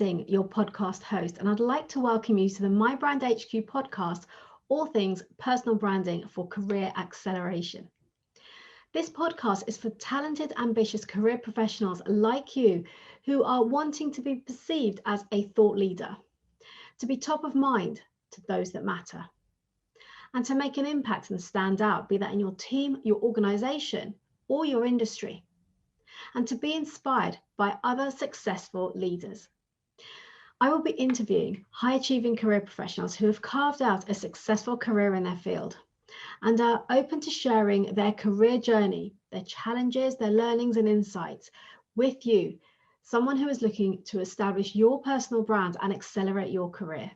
Singh, your podcast host, and I'd like to welcome you to the mi-brandHQ podcast, all things personal branding for career acceleration. This podcast is for talented, ambitious career professionals like you who are wanting to be perceived as a thought leader, to be top of mind to those that matter, and to make an impact and stand out, be that in your team, your organization, or your industry, and to be inspired by other successful leaders. I will be interviewing high-achieving career professionals who have carved out a successful career in their field and are open to sharing their career journey, their challenges, their learnings and insights with you, someone who is looking to establish your personal brand and accelerate your career.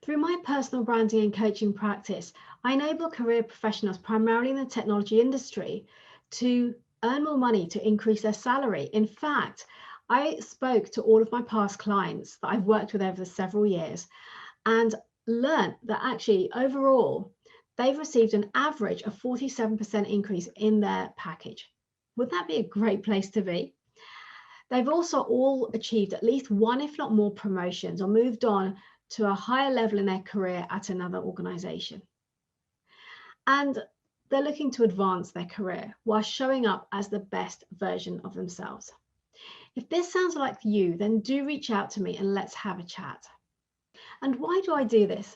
Through my personal branding and coaching practice, I enable career professionals primarily in the technology industry to earn more money, to increase their salary. In fact, I spoke to all of my past clients that I've worked with over the several years and learned that actually overall, they've received an average of 47% increase in their package. Wouldn't that be a great place to be? They've also all achieved at least one, if not more, promotions or moved on to a higher level in their career at another organization. And they're looking to advance their career while showing up as the best version of themselves. If this sounds like you, then do reach out to me and let's have a chat. And why do I do this?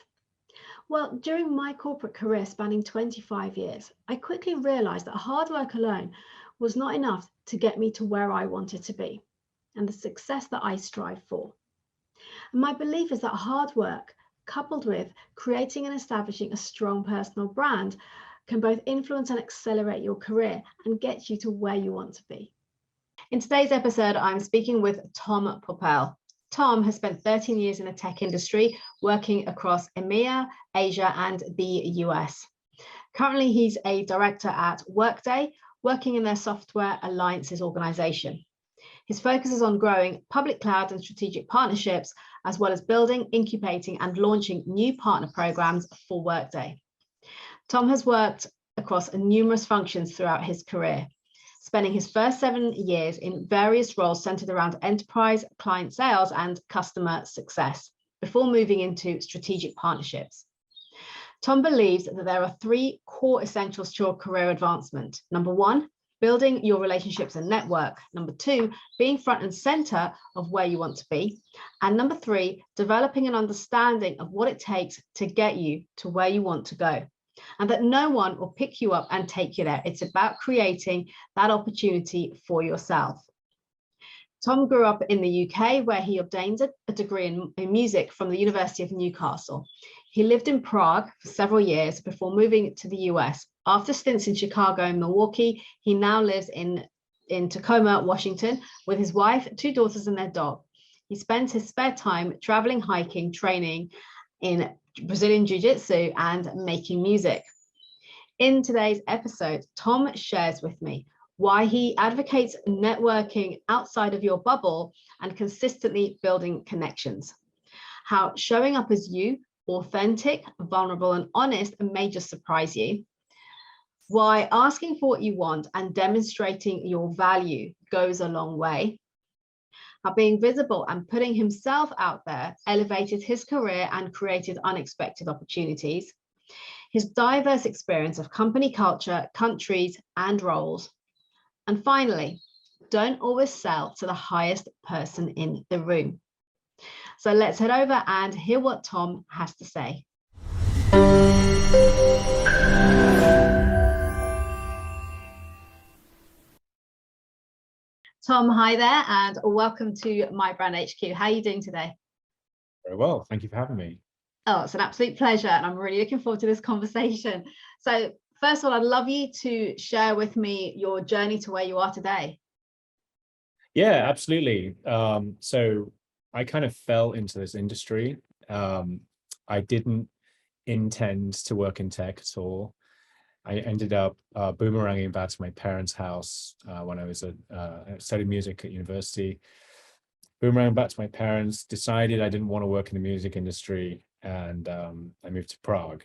Well, during my corporate career spanning 25 years, I quickly realized that hard work alone was not enough to get me to where I wanted to be and the success that I strive for. And my belief is that hard work, coupled with creating and establishing a strong personal brand, can both influence and accelerate your career and get you to where you want to be. In today's episode, I'm speaking with Tom Popel. Tom has spent 13 years in the tech industry, working across EMEA, Asia, and the US. Currently, he's a director at Workday, working in their software alliances organization. His focus is on growing public cloud and strategic partnerships, as well as building, incubating, and launching new partner programs for Workday. Tom has worked across numerous functions throughout his career, spending his first 7 years in various roles centered around enterprise, client sales, and customer success, before moving into strategic partnerships. Tom believes that there are 3 core essentials to your career advancement. Number 1, building your relationships and network. Number 2, being front and center of where you want to be. And number 3, developing an understanding of what it takes to get you to where you want to go. And that no one will pick you up and take you there. It's about creating that opportunity for yourself. Tom grew up in the UK, where he obtained a degree in music from the University of Newcastle. He lived in Prague for several years before moving to the US. After stints in Chicago and Milwaukee, he now lives in Tacoma, Washington, with his wife, 2 daughters, and their dog. He spends his spare time traveling, hiking, training in Brazilian Jiu-Jitsu, and making music. In today's episode, Tom shares with me why he advocates networking outside of your bubble and consistently building connections, how showing up as you, authentic, vulnerable, and honest, may just surprise you, why asking for what you want and demonstrating your value goes a long way, how being visible and putting himself out there elevated his career and created unexpected opportunities, his diverse experience of company culture, countries, and roles, and finally, don't always sell to the highest person in the room. So let's head over and hear what Tom has to say. Tom, hi there, and welcome to mi-brandHQ. How are you doing today? Very well, thank you for having me. Oh, it's an absolute pleasure, and I'm really looking forward to this conversation. So first of all, I'd love you to share with me your journey to where you are today. Yeah, absolutely. So I kind of fell into this industry. I didn't intend to work in tech at all. I ended up boomeranging back to my parents' house when I studied music at university. Boomeranged back to my parents, decided I didn't want to work in the music industry, and I moved to Prague.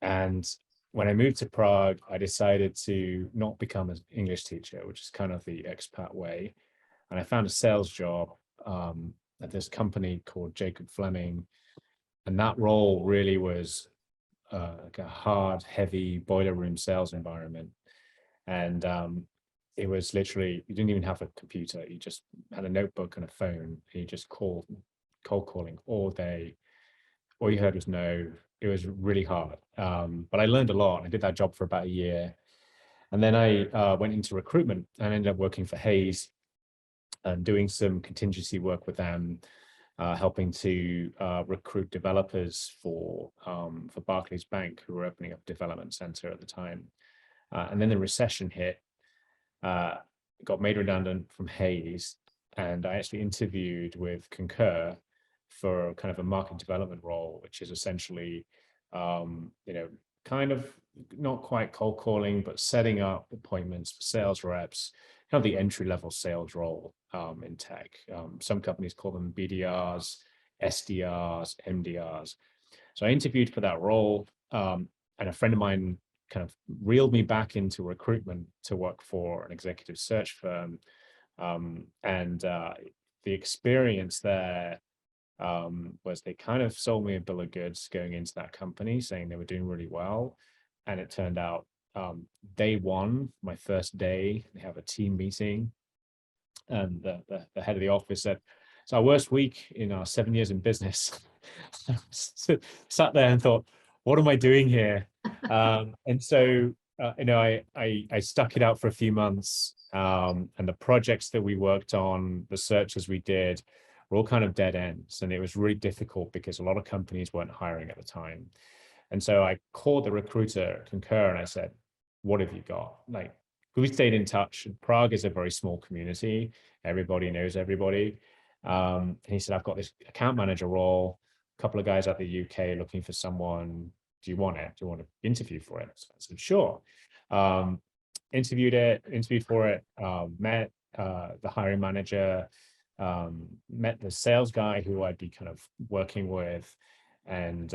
And when I moved to Prague, I decided to not become an English teacher, which is kind of the expat way. And I found a sales job at this company called Jacob Fleming, and that role really was like a hard, heavy boiler room sales environment. And it was literally, you didn't even have a computer. You just had a notebook and a phone, and you just cold calling all day. All you heard was no. It was really hard. But I learned a lot. I did that job for about a year. And then I went into recruitment and ended up working for Hayes and doing some contingency work with them, helping to recruit developers for Barclays Bank, who were opening up a development center at the time. And then the recession hit, got made redundant from Hayes, and I actually interviewed with Concur for kind of a market development role, which is essentially, kind of not quite cold calling, but setting up appointments for sales reps, kind of the entry-level sales role in tech. Some companies call them BDRs, SDRs, MDRs. So I interviewed for that role, and a friend of mine kind of reeled me back into recruitment to work for an executive search firm. And the experience there was they kind of sold me a bill of goods going into that company, saying they were doing really well. And it turned out day one, my first day, they have a team meeting, and the head of the office said, "It's our worst week in our 7 years in business." So, sat there and thought, what am I doing here? And so, I stuck it out for a few months, and the projects that we worked on, the searches we did, were all kind of dead ends. And it was really difficult because a lot of companies weren't hiring at the time. And so I called the recruiter, Concur, and I said, what have you got? Like, we stayed in touch. Prague is a very small community. Everybody knows everybody. And he said, I've got this account manager role, a couple of guys out the UK looking for someone. Do you want it? Do you want to interview for it? So I said, sure. Interviewed for it, met the hiring manager, met the sales guy who I'd be kind of working with. And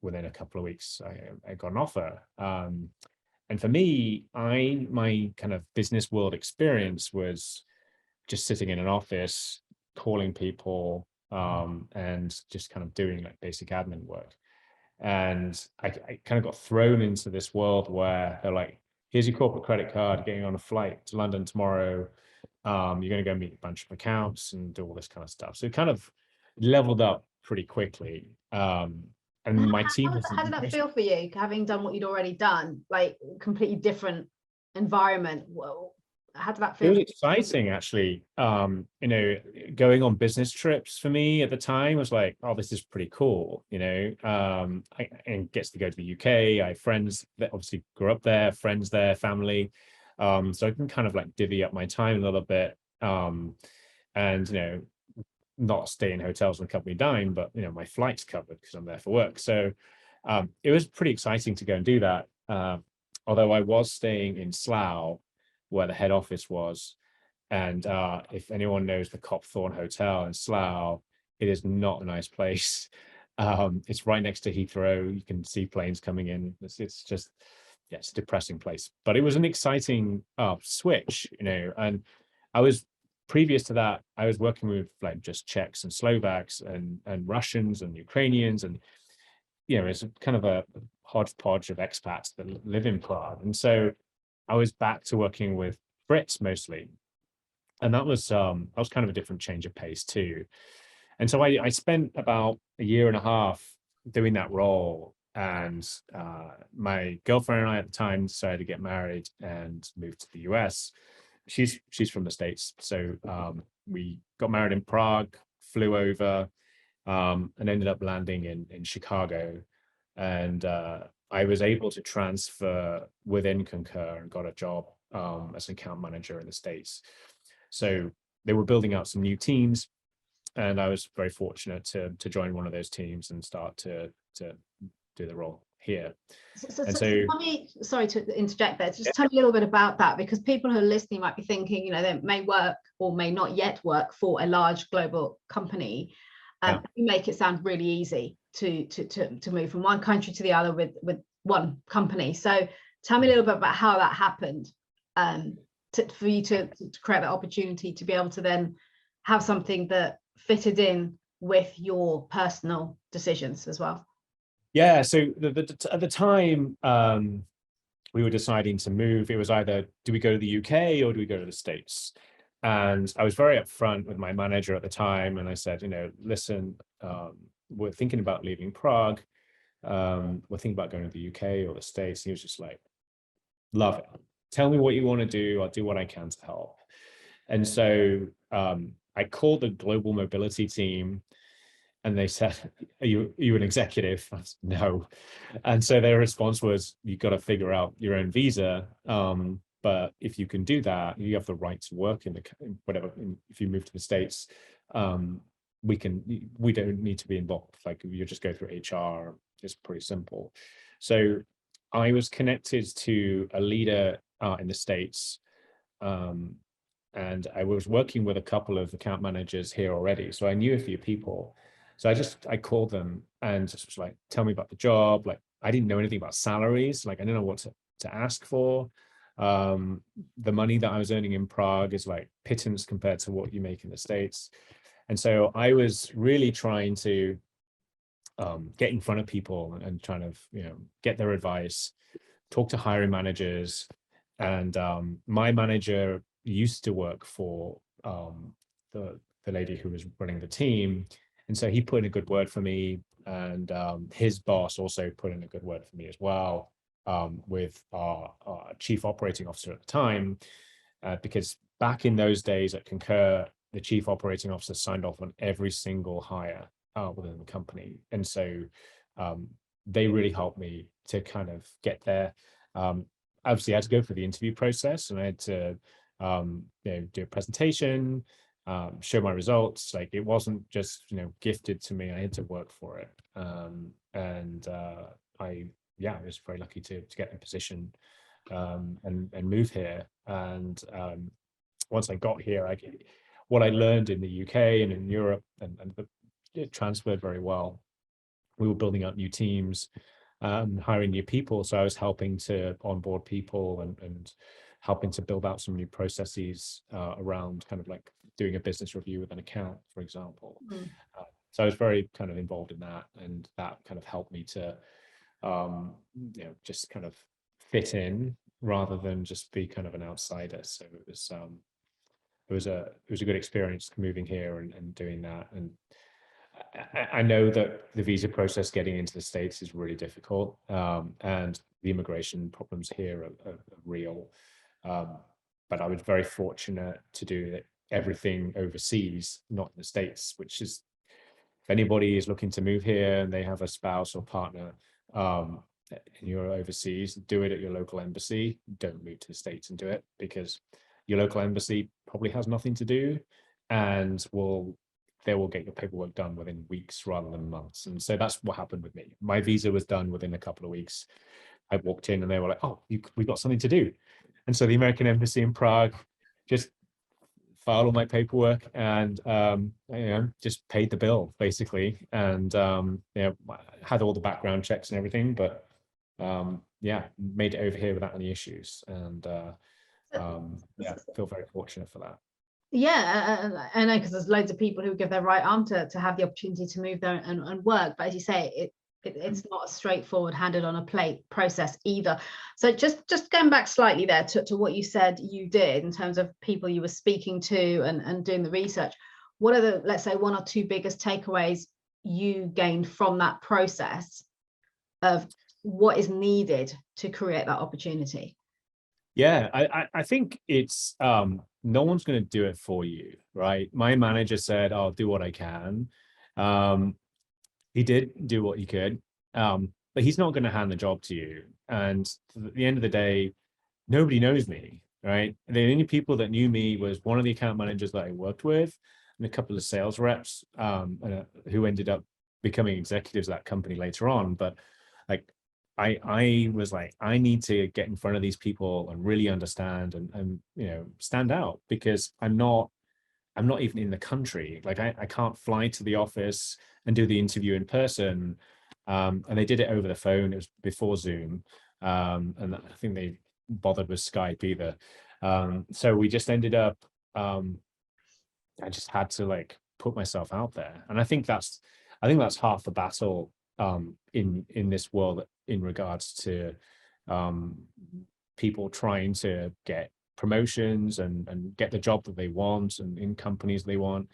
within a couple of weeks, I got an offer. And for me, my kind of business world experience was just sitting in an office, calling people, and just kind of doing like basic admin work. And I kind of got thrown into this world where they're like, here's your corporate credit card, getting on a flight to London tomorrow. You're going to go meet a bunch of accounts and do all this kind of stuff. So it kind of leveled up pretty quickly. And my team was... How did that feel for you, having done what you'd already done, like completely different environment? Well, how did that feel? It was exciting, actually. Going on business trips for me at the time was like, oh, this is pretty cool, and gets to go to the UK. I have friends that obviously grew up there, friends there, family. So I can kind of like divvy up my time a little bit, and not stay in hotels on company dime, but my flight's covered because I'm there for work. So it was pretty exciting to go and do that. Although I was staying in Slough, where the head office was. And if anyone knows the Copthorne Hotel in Slough, it is not a nice place. It's right next to Heathrow. You can see planes coming in. It's just, yeah, it's a depressing place. But it was an exciting switch, and previous to that, I was working with like just Czechs and Slovaks and Russians and Ukrainians, and it's kind of a hodgepodge of expats that live in Prague. And so I was back to working with Brits mostly, and that was kind of a different change of pace too. And so I spent about a year and a half doing that role, and my girlfriend and I at the time decided to get married and move to the US. She's from the States, so we got married in Prague, flew over, and ended up landing in Chicago. And I was able to transfer within Concur and got a job as an account manager in the States. So they were building out some new teams, and I was very fortunate to join one of those teams and start to do the role here. So tell me, sorry to interject there, just tell me a little bit about that, because people who are listening might be thinking, they may work or may not yet work for a large global company. You make it sound really easy to move from one country to the other with one company. So tell me a little bit about how that happened, for you to create that opportunity to be able to then have something that fitted in with your personal decisions as well? Yeah, so at the time, we were deciding to move. It was either, do we go to the UK or do we go to the States? And I was very upfront with my manager at the time, and I said, listen, we're thinking about leaving Prague. We're thinking about going to the UK or the States. And he was just like, love it. Tell me what you want to do. I'll do what I can to help. And so I called the global mobility team, and they said, are you an executive? I said, no. And so their response was, you've got to figure out your own visa. But if you can do that, you have the right to work in whatever. If you move to the States, we don't need to be involved. Like, you just go through HR. It's pretty simple. So I was connected to a leader in the States. And I was working with a couple of account managers here already. So I knew a few people. So I called them and just was like, tell me about the job. Like, I didn't know anything about salaries. Like, I didn't know what to ask for. The money that I was earning in Prague is like pittance compared to what you make in the States. And so I was really trying to get in front of people and trying to, get their advice, talk to hiring managers. And my manager used to work for the lady who was running the team. And so he put in a good word for me. And his boss also put in a good word for me as well, with our chief operating officer at the time, because back in those days at Concur, the chief operating officer signed off on every single hire within the company. And so they really helped me to kind of get there. Obviously, I had to go through the interview process, and I had to do a presentation, show my results. Like, it wasn't just gifted to me. I had to work for it. And I was very lucky to get in a position and move here. And once I got here, what I learned in the UK and in Europe, and it transferred very well. We were building up new teams, hiring new people. So I was helping to onboard people and helping to build out some new processes around kind of like doing a business review with an account, for example. So I was very kind of involved in that, and that kind of helped me to just kind of fit in rather than just be kind of an outsider. So it was a good experience moving here and doing that. And I know that the visa process getting into the States is really difficult, and the immigration problems here are real. But I was very fortunate to do everything overseas, not in the States, which is, if anybody is looking to move here and they have a spouse or partner and you're overseas, do it at your local embassy. Don't move to the States and do it, because your local embassy probably has nothing to do, and they will get your paperwork done within weeks rather than months. And so that's what happened with me. My visa was done within a couple of weeks. I walked in and they were like, oh, we've got something to do. And so the American embassy in Prague just filed all my paperwork and just paid the bill basically. And had all the background checks and everything, but made it over here without any issues. And feel very fortunate for that. Yeah, I know, because there's loads of people who give their right arm to have the opportunity to move there and work. But as you say, it's not a straightforward, handed on a plate process either. So just going back slightly there to what you said you did in terms of people you were speaking to and doing the research. What are the, let's say, one or two biggest takeaways you gained from that process of what is needed to create that opportunity? Yeah, I think it's no one's going to do it for you, right? My manager said, I'll do what I can. He did do what he could, but he's not going to hand the job to you. And at the end of the day, nobody knows me, right? The only people that knew me was one of the account managers that I worked with and a couple of sales reps who ended up becoming executives at that company later on. But like, I was like, I need to get in front of these people and really understand and stand out, because I'm not even in the country. Like, I can't fly to the office and do the interview in person. And they did it over the phone. It was before Zoom. And I think they bothered with Skype either. So we just ended up, I just had to like put myself out there. And I think that's half the battle in this world in regards to people trying to get promotions and get the job that they want and in companies they want.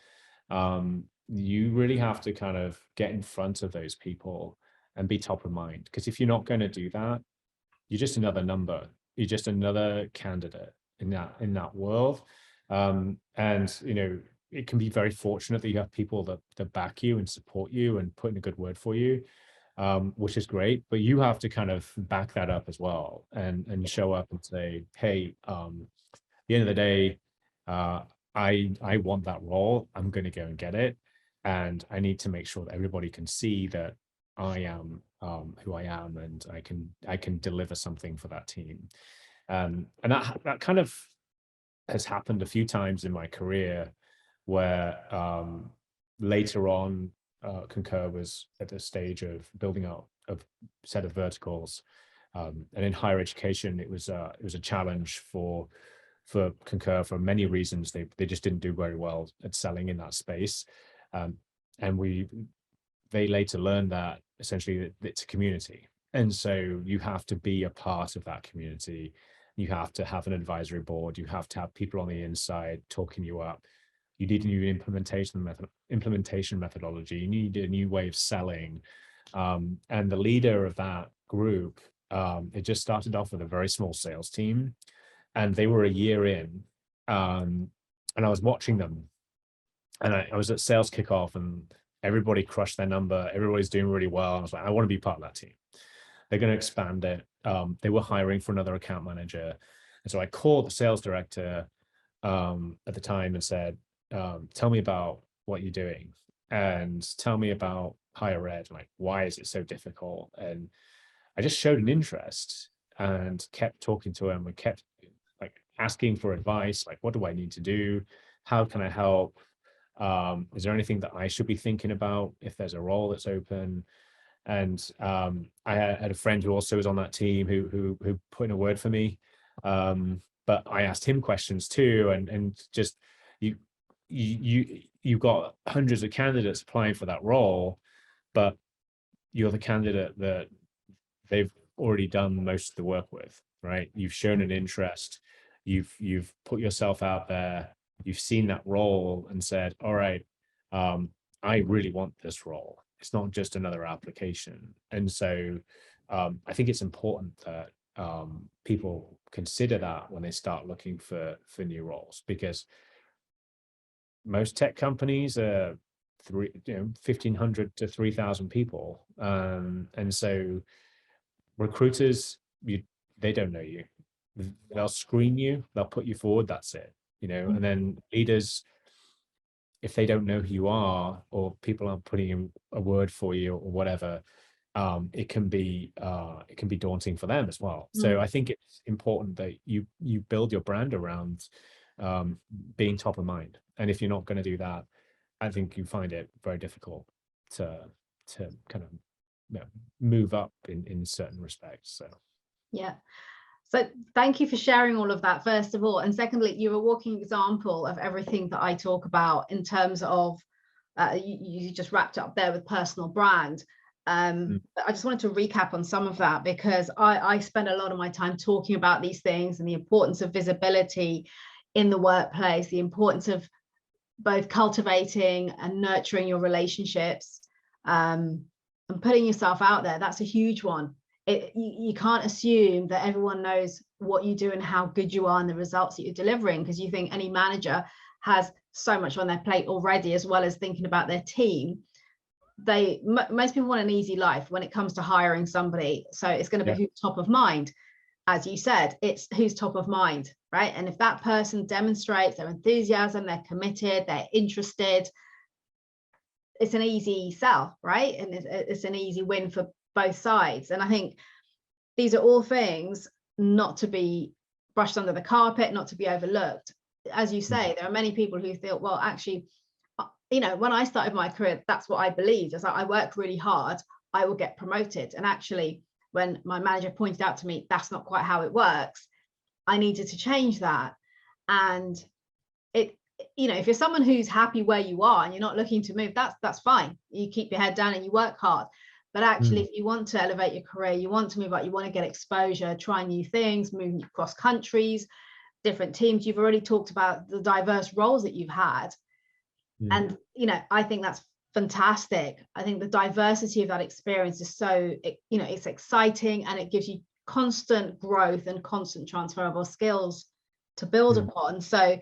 You really have to kind of get in front of those people and be top of mind, because if you're not going to do that, you're just another number. You're just another candidate in that world. And it can be very fortunate that you have people that back you and support you and put in a good word for you, which is great. But you have to kind of back that up as well and show up and say, hey, at the end of the day, I want that role. I'm going to go and get it, and I need to make sure that everybody can see that I am who I am, and I can deliver something for that team. And that kind of has happened a few times in my career, where later on, Concur was at the stage of building out a set of verticals, and in higher education, it was a challenge for Concur for many reasons. They just didn't do very well at selling in that space, and they later learned that essentially it's a community, and so you have to be a part of that community. You have to have an advisory board. You have to have people on the inside talking you up. You need a new implementation methodology. You need a new way of selling. And the leader of that group, it just started off with a very small sales team, and they were a year in, and I was watching them, and I was at sales kickoff, and everybody crushed their number. Everybody's doing really well. I was like, I want to be part of that team. They're going to expand it. They were hiring for another account manager. And so I called the sales director at the time and said, tell me about what you're doing, and tell me about higher ed. Like, why is it so difficult? And I just showed an interest and kept talking to him and kept like asking for advice. Like, what do I need to do? How can I help? Is there anything that I should be thinking about if there's a role that's open? And I had a friend who also was on that team who put in a word for me. But I asked him questions too, and just you've got hundreds of candidates applying for that role, but you're the candidate that they've already done most of the work with, right? You've shown an interest, you've put yourself out there, you've seen that role and said, all right, I really want this role. It's not just another application. And so I think it's important that people consider that when they start looking for new roles, because most tech companies are 1,500 to 3,000 people. And so recruiters, they don't know you. They'll screen you, they'll put you forward, that's it. And then leaders, if they don't know who you are, or people aren't putting in a word for you or whatever, it can be daunting for them as well. So I think it's important that you build your brand around being top of mind. And if you're not going to do that, I think you find it very difficult to kind of move up in certain respects. So yeah. So thank you for sharing all of that, first of all. And secondly, you're a walking example of everything that I talk about in terms of, you just wrapped up there with personal brand. I just wanted to recap on some of that, because I spend a lot of my time talking about these things and the importance of visibility in the workplace, the importance of both cultivating and nurturing your relationships, and putting yourself out there. That's a huge one. You can't assume that everyone knows what you do and how good you are and the results that you're delivering, because you think any manager has so much on their plate already, as well as thinking about their team. Most people want an easy life when it comes to hiring somebody. So it's going to be who's top of mind. As you said, it's who's top of mind, right? And if that person demonstrates their enthusiasm, they're committed, they're interested, it's an easy sell, right? And it's an easy win for both sides. And I think these are all things not to be brushed under the carpet, not to be overlooked. As you say, there are many people who feel, well, actually, when I started my career, that's what I believed. It's like, I work really hard, I will get promoted. And actually, when my manager pointed out to me, that's not quite how it works, I needed to change that. And you know, if you're someone who's happy where you are and you're not looking to move, that's fine. You keep your head down and you work hard. But actually, if you want to elevate your career, you want to move up, you want to get exposure, try new things, move across countries, different teams. You've already talked about the diverse roles that you've had. And, you know, I think that's fantastic. I think the diversity of that experience is so, you know, it's exciting, and it gives you constant growth and constant transferable skills to build upon. So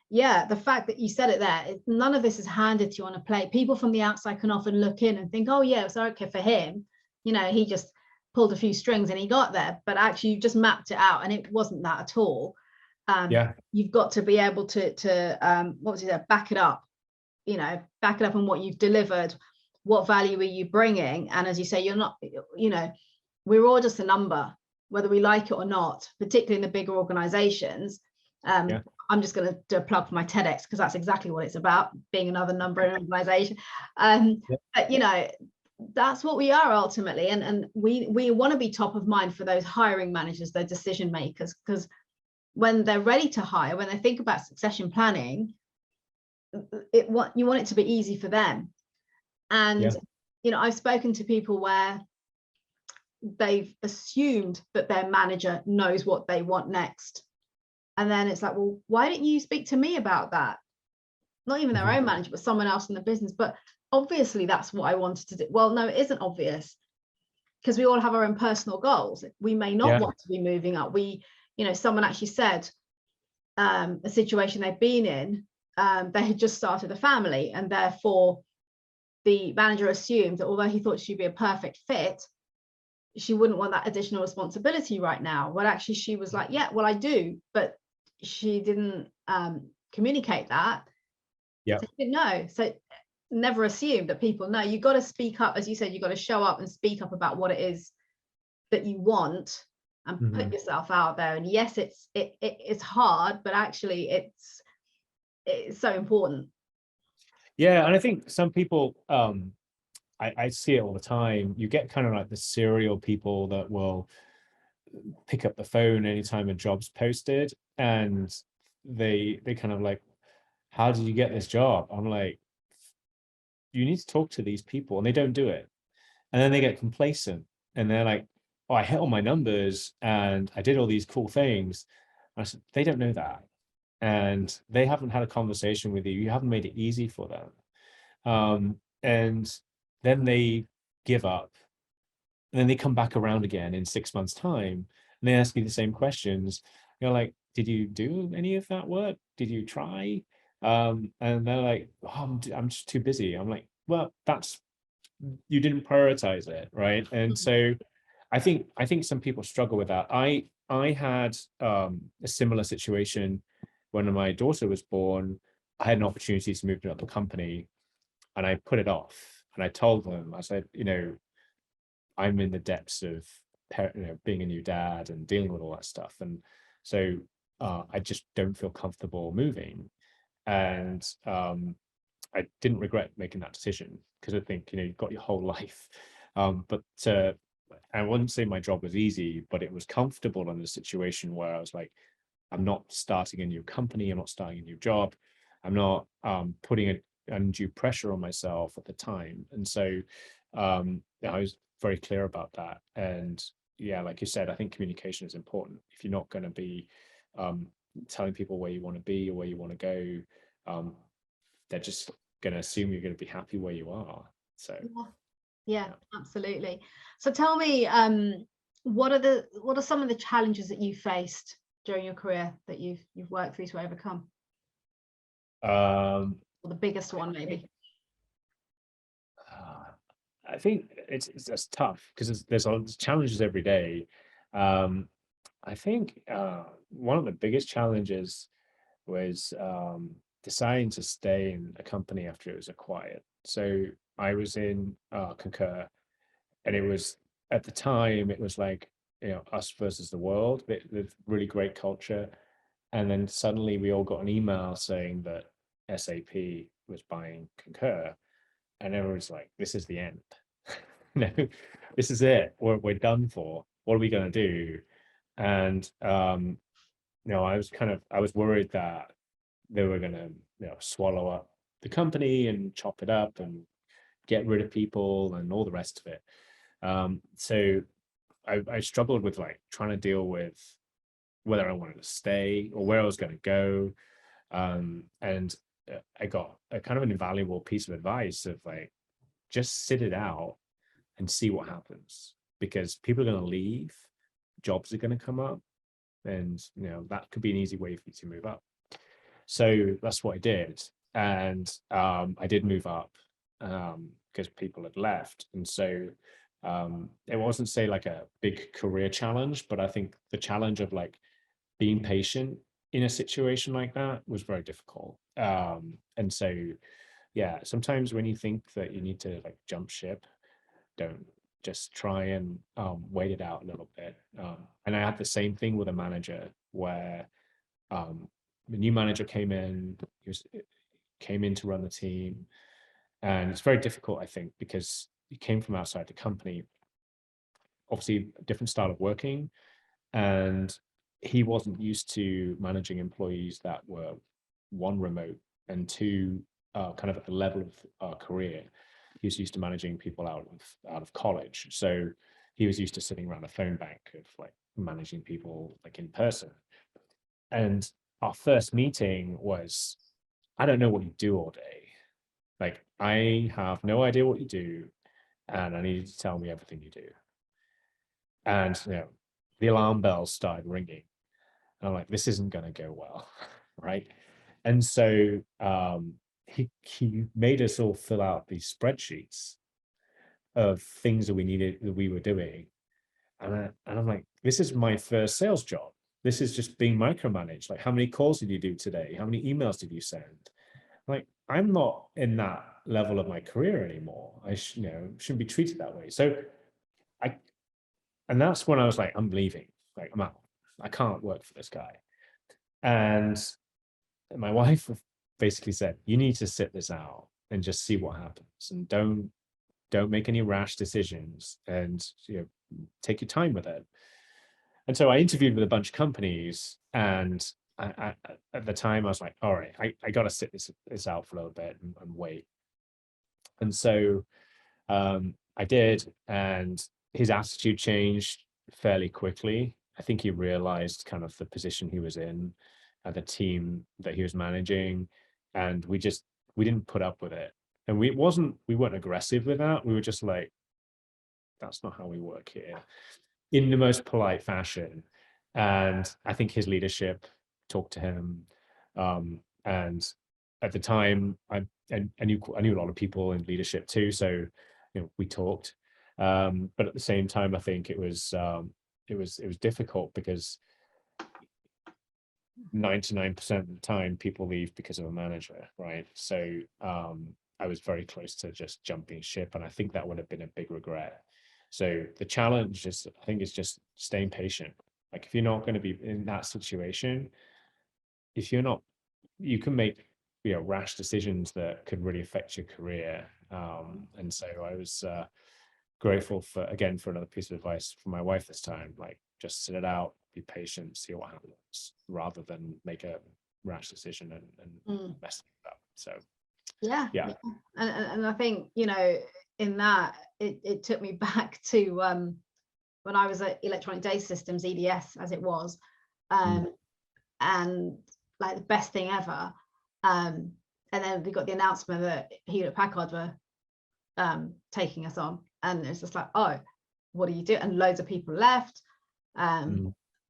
yeah, the fact that you said it there, none of this is handed to you on a plate. People from the outside can often look in and think, oh yeah, it's okay for him, you know, he just pulled a few strings and he got there. But actually you just mapped it out, and it wasn't that at all. You've got to be able to what was it, back it up, you know, back it up on what you've delivered, what value are you bringing. And as you say, you're not, you know, we're all just a number, whether we like it or not, particularly in the bigger organizations. I'm just going to do a plug for my TEDx, because that's exactly what it's about, being another number in an organization. But you know, that's what we are ultimately, and we want to be top of mind for those hiring managers, those decision makers, because when they're ready to hire, when they think about succession planning, you want it to be easy for them. And you know, I've spoken to people where they've assumed that their manager knows what they want next. And then it's like, well, why didn't you speak to me about that? Not even their own manager, but someone else in the business. But obviously that's what I wanted to do. Well, no, it isn't obvious, because we all have our own personal goals. We may not want to be moving up. You know, someone actually said a situation they've been in, they had just started a family, and therefore the manager assumed that although he thought she'd be a perfect fit, she wouldn't want that additional responsibility right now. Well, actually she was like, yeah, well, I do, but she didn't communicate that. So she didn't know. So never assume that people know. You've got to speak up, as you said, you've got to show up and speak up about what it is that you want, and put yourself out there. And yes, it's hard, but actually it's so important. Yeah, and I think some people, I see it all the time. You get kind of like the serial people that will pick up the phone anytime a job's posted, and they kind of like, how did you get this job? I'm like, you need to talk to these people, and they don't do it. And then they get complacent, and they're like, oh, I hit all my numbers and I did all these cool things. And I said, they don't know that. And they haven't had a conversation with you. You haven't made it easy for them. And then they give up. And then they come back around again in 6 months' time, and they ask you the same questions. You're like, did you do any of that work? Did you try? And they're like, oh, I'm just too busy. I'm like, well, you didn't prioritize it, right? And so I think some people struggle with that. I had a similar situation when my daughter was born. I had an opportunity to move to another company, and I put it off. And I told them, I said, you know, I'm in the depths of being a new dad and dealing with all that stuff, and so I just don't feel comfortable moving. And I didn't regret making that decision, because I think, you know, you've got your whole life. But I wouldn't say my job was easy, but it was comfortable in a situation where I was like, I'm not starting a new company, I'm not starting a new job, I'm not putting undue pressure on myself at the time. And so I was very clear about that. And yeah, like you said, I think communication is important. If you're not going to be telling people where you want to be or where you want to go, they're just going to assume you're going to be happy where you are. So yeah, absolutely. So tell me, what are some of the challenges that you faced during your career that you've worked through to overcome? Or the biggest one, maybe. I think it's tough, because there's challenges every day. I think one of the biggest challenges was deciding to stay in a company after it was acquired. So I was in Concur, and it was, at the time, it was like, you know, us versus the world, with really great culture. And then suddenly we all got an email saying that SAP was buying Concur, and everyone's like, this is the end. No, this is it. We're done for. What are we going to do? And I was worried that they were going to swallow up the company and chop it up and get rid of people and all the rest of it. So I struggled with like trying to deal with whether I wanted to stay or where I was going to go. And I got a kind of an invaluable piece of advice of like, just sit it out and see what happens, because people are going to leave, jobs are going to come up, and that could be an easy way for you to move up. So that's what I did. And I did move up because people had left. And so it wasn't, say, like a big career challenge, but I think the challenge of like being patient in a situation like that was very difficult. And so, yeah, sometimes when you think that you need to like jump ship, don't, just try and wait it out a little bit. And I had the same thing with a manager where the new manager came in, came in to run the team. And it's very difficult, I think, because he came from outside the company, obviously a different style of working, and he wasn't used to managing employees that were, one, remote, and two, kind of at the level of career. He was used to managing people out of college. So he was used to sitting around a phone bank of like managing people like in person. And our first meeting was, I don't know what you do all day. Like, I have no idea what you do, and I need you to tell me everything you do. And the alarm bells started ringing. And I'm like, this isn't going to go well, right? And so he made us all fill out these spreadsheets of things that we were doing. And I'm like, this is my first sales job. This is just being micromanaged. Like, how many calls did you do today? How many emails did you send? Like, I'm not in that level of my career anymore. I shouldn't be treated that way. So and that's when I was like, I'm leaving. Like, I'm out. I can't work for this guy. And my wife basically said, you need to sit this out and just see what happens, and don't make any rash decisions, and take your time with it. And so I interviewed with a bunch of companies, and I at the time I was like, all right, I got to sit this out for a little bit and wait. And so I did, and his attitude changed fairly quickly. I think he realized kind of the position he was in, the team that he was managing, and we didn't put up with it. And we weren't aggressive with that. We were just like, that's not how we work here, in the most polite fashion. And I think his leadership talked to him. And at the time, I knew a lot of people in leadership too, so we talked. But at the same time, I think it was difficult, because 99% of the time people leave because of a manager, right? So I was very close to just jumping ship, and I think that would have been a big regret. So the challenge is, I think, is just staying patient. Like, if you're not going to be in that situation, if you're not, you can make rash decisions that could really affect your career. And so I was grateful for another piece of advice from my wife this time, like, just sit it out, be patient, see what happens, rather than make a rash decision and mess it up. So yeah. And I think in that it took me back to when I was at Electronic Data Systems, EDS as it was, and like the best thing ever. And then we got the announcement that Hewlett Packard were taking us on, and it's just like, oh, what do you do? And loads of people left.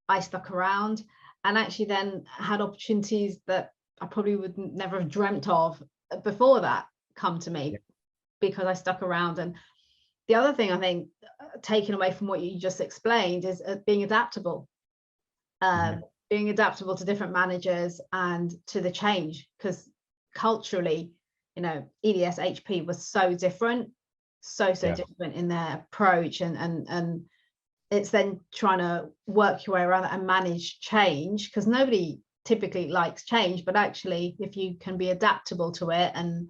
I stuck around, and actually then had opportunities that I probably would never have dreamt of before that come to me, because I stuck around. And the other thing I think, taken away from what you just explained, is being adaptable. Being adaptable to different managers and to the change, because culturally, EDS HP was so different, so different in their approach, and it's then trying to work your way around it and manage change, because nobody typically likes change, but actually if you can be adaptable to it and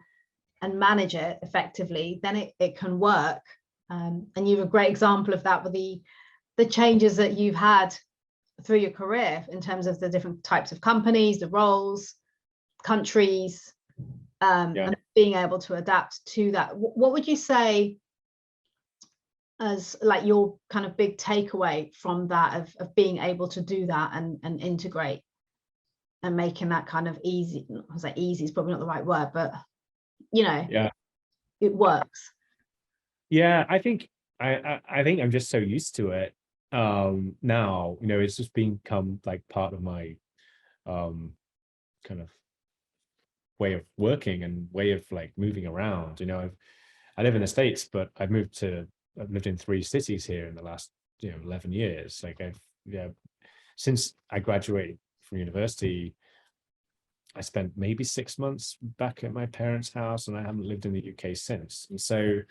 manage it effectively, then it can work. And you have a great example of that with the changes that you've had through your career in terms of the different types of companies, the roles. countries, and being able to adapt to that. What would you say as like your kind of big takeaway from that of being able to do that and integrate and making that kind of easy? I was like, easy is probably not the right word, but you know, it works. Yeah, I think I'm just so used to it now. You know, it's just become like part of my kind of way of working and way of like moving around. You know, I live in the States, but I've lived in 3 cities here in the last 11 years. Like since I graduated from university, I spent maybe 6 months back at my parents' house, and I haven't lived in the UK since. And so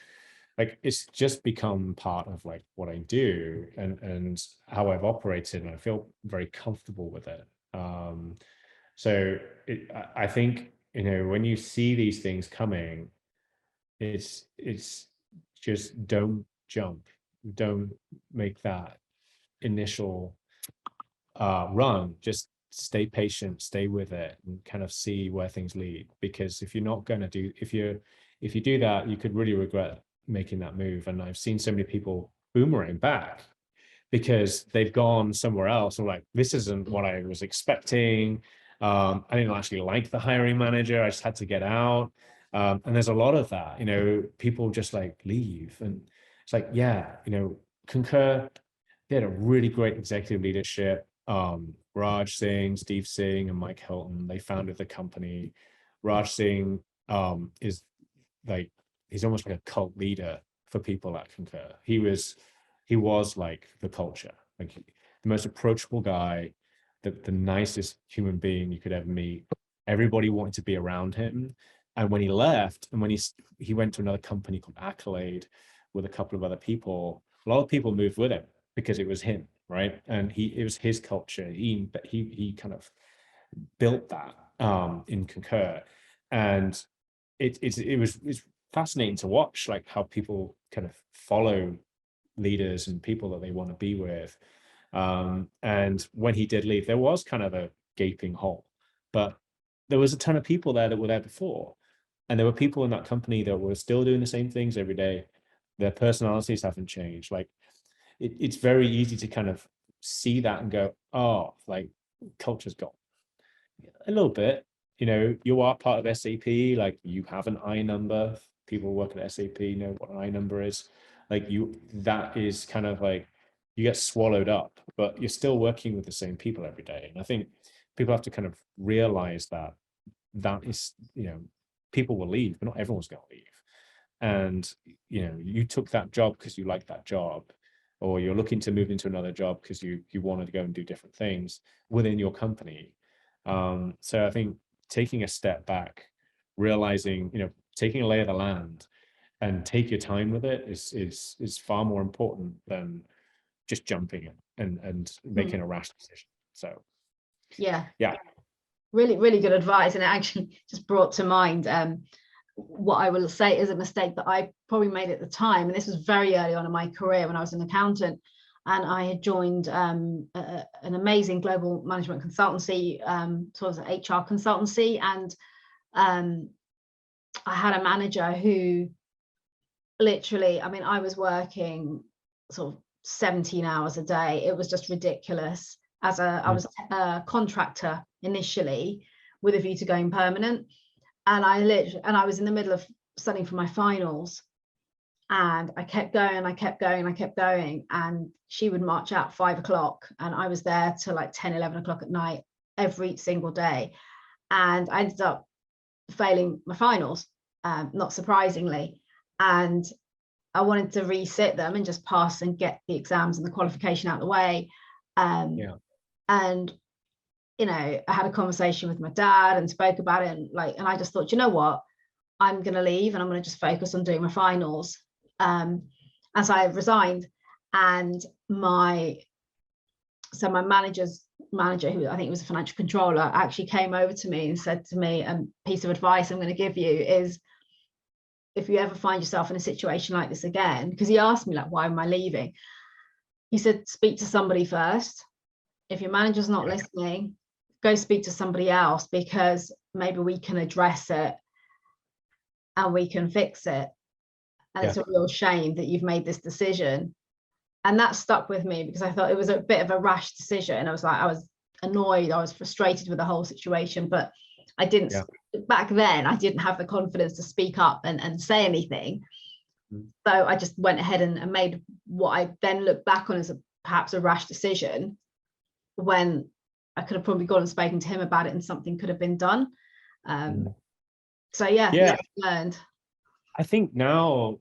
like it's just become part of like what I do and how I've operated, and I feel very comfortable with it. So I think, you know, when you see these things coming, it's just don't jump, don't make that initial run. Just stay patient, stay with it, and kind of see where things lead. Because if you're not going to do, if you do that, you could really regret making that move. And I've seen so many people boomerang back because they've gone somewhere else and like, this isn't what I was expecting. I didn't actually like the hiring manager. I just had to get out. And there's a lot of that, you know, people just like leave. And it's like, yeah, you know, Concur, they had a really great executive leadership. Raj Singh, Steve Singh, and Mike Hilton, they founded the company. Raj Singh is like, he's almost like a cult leader for people at Concur. He was like the culture, like the most approachable guy, the nicest human being you could ever meet. Everybody wanted to be around him. And when he left, and when he went to another company called Accolade with a couple of other people, a lot of people moved with him because it was him, right? And it was his culture. He kind of built that in Concur, and it's fascinating to watch, like how people kind of follow leaders and people that they want to be with. And when he did leave, there was kind of a gaping hole, but there was a ton of people there that were there before, and there were people in that company that were still doing the same things every day. Their personalities haven't changed. Like it's very easy to kind of see that and go, oh, like culture's gone a little bit. You know, you are part of SAP, like you have an I number. People working at SAP know what an I number is. Like that is kind of like, you get swallowed up, but you're still working with the same people every day. And I think people have to kind of realize that is, you know, people will leave, but not everyone's going to leave. And, you know, you took that job because you like that job, or you're looking to move into another job because you wanted to go and do different things within your company. So I think taking a step back, realizing, you know, taking a lay of the land and take your time with it is far more important than just jumping it and making a rash decision. So yeah, really, really good advice. And it actually just brought to mind what I will say is a mistake that I probably made at the time. And this was very early on in my career when I was an accountant, and I had joined an amazing global management consultancy, sort of an HR consultancy. And I had a manager who literally, I mean, I was working sort of 17 hours a day. It was just ridiculous. I was a contractor initially with a view to going permanent. And I was in the middle of studying for my finals, and I kept going, and she would march out 5 o'clock, and I was there till like 10, 11 o'clock at night every single day. And I ended up failing my finals, not surprisingly. And I wanted to resit them and just pass and get the exams and the qualification out of the way. And you know, I had a conversation with my dad and spoke about it, and I just thought, you know what, I'm going to leave and I'm going to just focus on doing my finals. And so I resigned, and my manager, who I think was a financial controller, actually came over to me and said to me, a piece of advice I'm going to give you is, if you ever find yourself in a situation like this again, because he asked me like, why am I leaving? He said, speak to somebody first. If your manager's not listening, go speak to somebody else, because maybe we can address it and we can fix it. And it's a real shame that you've made this decision. And that stuck with me because I thought it was a bit of a rash decision. I was annoyed, I was frustrated with the whole situation, but I didn't, back then, I didn't have the confidence to speak up and say anything. So I just went ahead and made what I then look back on as perhaps a rash decision, when I could have probably gone and spoken to him about it and something could have been done. So yeah, learned. I think now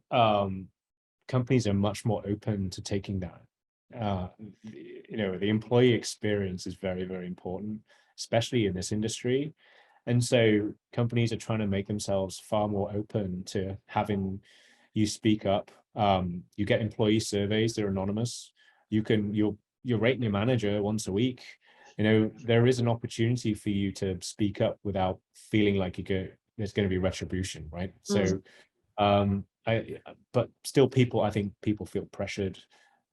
companies are much more open to taking that. The employee experience is very, very important, especially in this industry. And so companies are trying to make themselves far more open to having you speak up. You get employee surveys, they're anonymous. You're rating your manager once a week. There is an opportunity for you to speak up without feeling like there's going to be retribution, right? So but still I think people feel pressured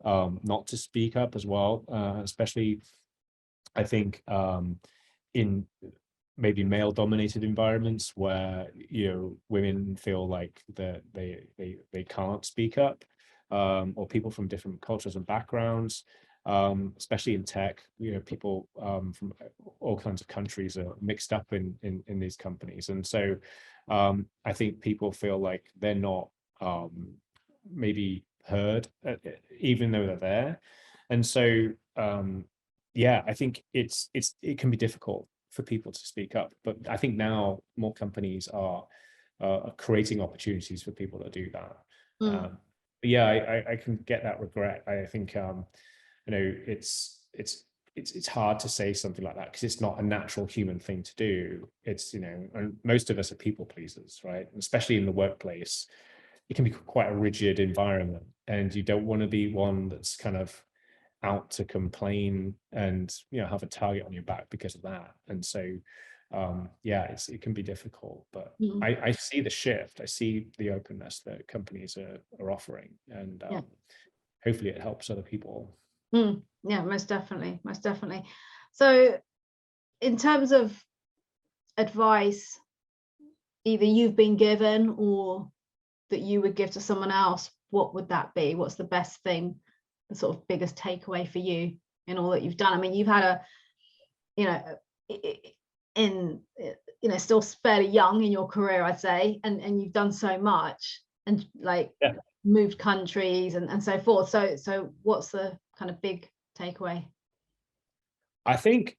not to speak up as well, especially I think in maybe male dominated environments where women feel like that they can't speak up, or people from different cultures and backgrounds, especially in tech. People from all kinds of countries are mixed up in these companies, and so I think people feel like they're not maybe heard, even though they're there. And so I think it can be difficult for people to speak up, but I think now more companies are creating opportunities for people to do that. I can get that regret. I think it's hard to say something like that because it's not a natural human thing to do. It's and most of us are people pleasers, right? And especially in the workplace, it can be quite a rigid environment, and you don't want to be one that's kind of out to complain and have a target on your back because of that. And so it can be difficult, but I see the shift. I see the openness that companies are offering, and hopefully it helps other people. Yeah, most definitely. So in terms of advice either you've been given or that you would give to someone else, what would that be? What's the best thing, the sort of biggest takeaway for you in all that you've done? I mean, you've had still fairly young in your career, I'd say, and you've done so much and moved countries and so forth. So what's the kind of big takeaway? I think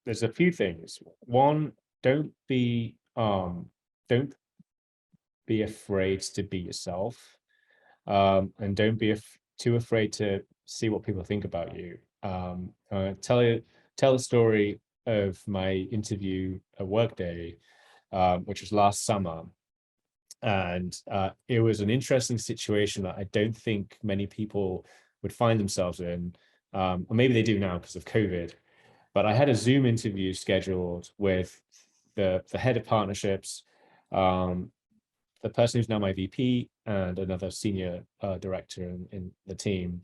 there's a few things. One, don't be afraid to be yourself, and don't be too afraid to see what people think about you. Tell the story of my interview at Workday, which was last summer, and it was an interesting situation that I don't think many people would find themselves in, or maybe they do now because of COVID. But I had a Zoom interview scheduled with the head of partnerships, the person who's now my VP, and another senior director in the team.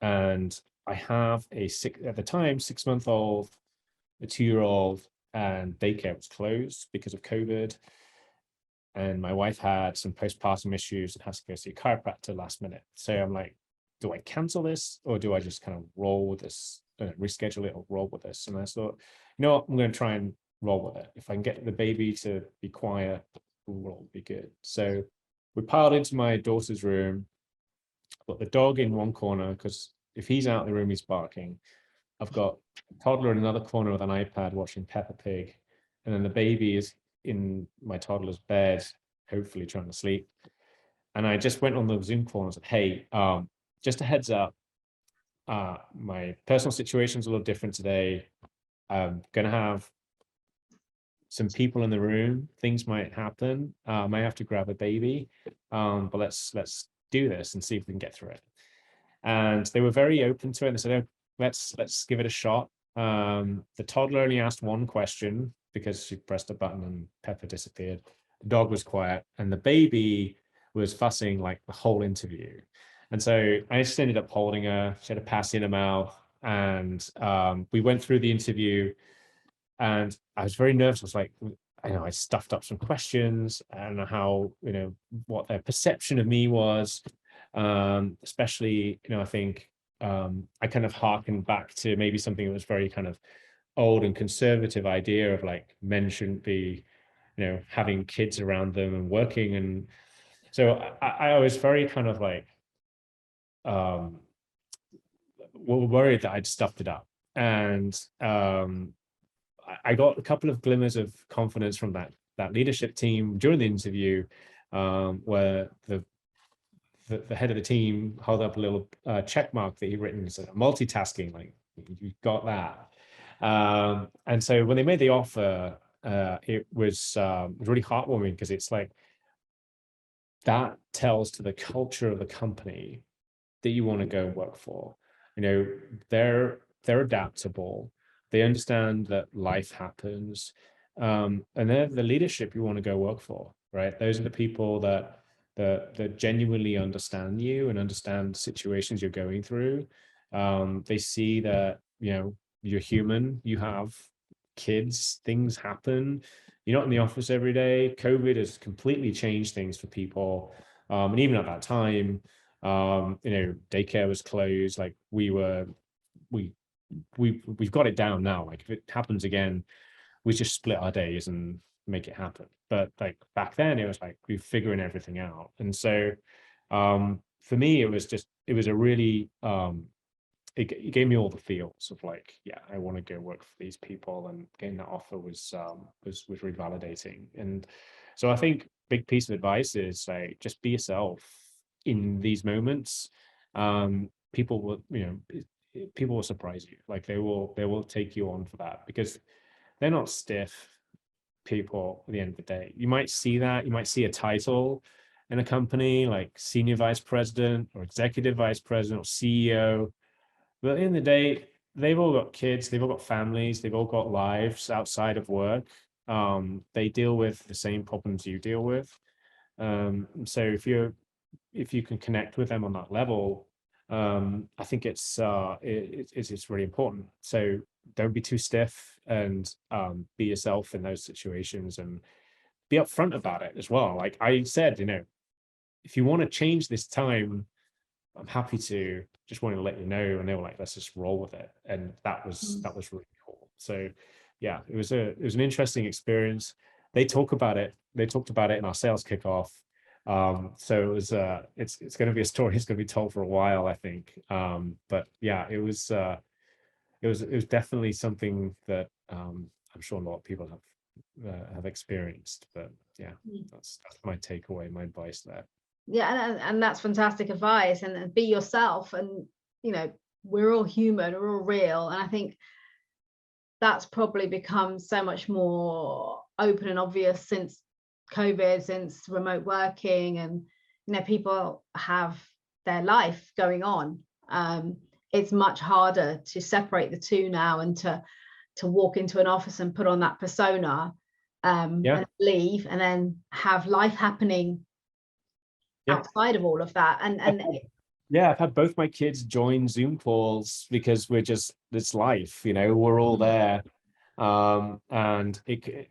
And I have at the time, 6-month-old, a 2-year-old, and daycare was closed because of COVID. And my wife had some postpartum issues and has to go see a chiropractor last minute. So I'm like, do I cancel this or do I just kind of roll with this, reschedule it or roll with this? And I thought, I'm going to try and roll with it. If I can get the baby to be quiet, will be good. So we piled into my daughter's room, put the dog in one corner because if he's out in the room, he's barking. I've got a toddler in another corner with an iPad watching Peppa Pig, and then the baby is in my toddler's bed, hopefully trying to sleep. And I just went on the Zoom call and said, hey, just a heads up, my personal situation is a little different today. I'm gonna have some people in the room, things might happen. I might have to grab a baby, but let's do this and see if we can get through it. And they were very open to it. And they said, oh, let's give it a shot. The toddler only asked one question because she pressed a button and Peppa disappeared. The dog was quiet, and the baby was fussing like the whole interview. And so I just ended up holding her. She had a passy in her mouth, and we went through the interview. And I was very nervous. I was like, I stuffed up some questions. I don't know how, what their perception of me was. Especially, I think I kind of harkened back to maybe something that was very kind of old and conservative idea of like men shouldn't be, having kids around them and working. And so I was very kind of like worried that I'd stuffed it up. And I got a couple of glimmers of confidence from that leadership team during the interview, where the head of the team held up a little check mark that he'd written, so multitasking, like you got that. And so when they made the offer, it was really heartwarming, because it's like that tells to the culture of the company that you want to go work for. They're adaptable. They understand that life happens, and they're the leadership you want to go work for, right? Those are the people that genuinely understand you and understand situations you're going through. They see that you're human. You have kids. Things happen. You're not in the office every day. COVID has completely changed things for people, and even at that time, daycare was closed. Like we've got it down now. Like if it happens again, we just split our days and make it happen. But like back then, it was like we're figuring everything out. And so for me, it was a really it gave me all the feels of like, yeah, I want to go work for these people, and getting that offer was really validating. And so I think big piece of advice is like, just be yourself in these moments. People will, people will surprise you. Like they will take you on for that, because they're not stiff people at the end of the day. You might see a title in a company like senior vice president or executive vice president or CEO. But at the end of the day, they've all got kids, they've all got families, they've all got lives outside of work. They deal with the same problems you deal with. So if you can connect with them on that level, I think it's really important. So don't be too stiff, and be yourself in those situations, and be upfront about it as well. Like I said, if you want to change this time, I'm happy to, just want to let you know. And they were like, let's just roll with it. And that was really cool. So yeah, it was an interesting experience. They talked about it in our sales kickoff. So it was it's going to be a story that's going to be told for a while, I think. But yeah, it was definitely something that I'm sure a lot of people have experienced. But yeah, that's my takeaway, my advice there. Yeah, and that's fantastic advice. And be yourself. And we're all human, we're all real. And I think that's probably become so much more open and obvious since COVID, since remote working, and people have their life going on. It's much harder to separate the two now, and to walk into an office and put on that persona, and leave, and then have life happening outside of all of that. And yeah, I've had both my kids join Zoom calls, because it's life, we're all there. And it,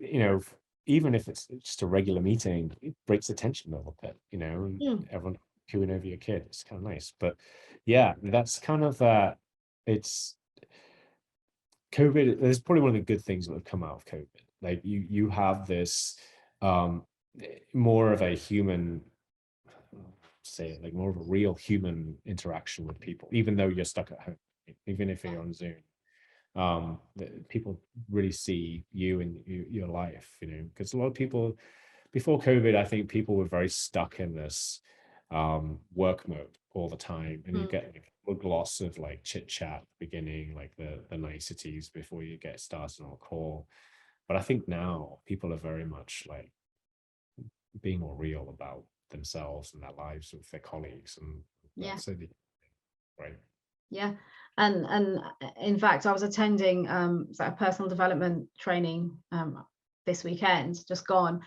even if it's just a regular meeting, it breaks the tension a little bit, and everyone cooing over your kid. It's kind of nice. But yeah, that's kind of it's COVID. There's probably one of the good things that have come out of COVID. Like you have this more of a human, like more of a real human interaction with people, even though you're stuck at home, even if you're on Zoom. People really see you and your life, because a lot of people before COVID, I think people were very stuck in this work mode all the time, and you get a gloss of like chit chat at the beginning, like the niceties before you get started on a call. But I think now people are very much like being more real about themselves and their lives with their colleagues, and right. Yeah. And in fact, I was attending a personal development training this weekend, just gone,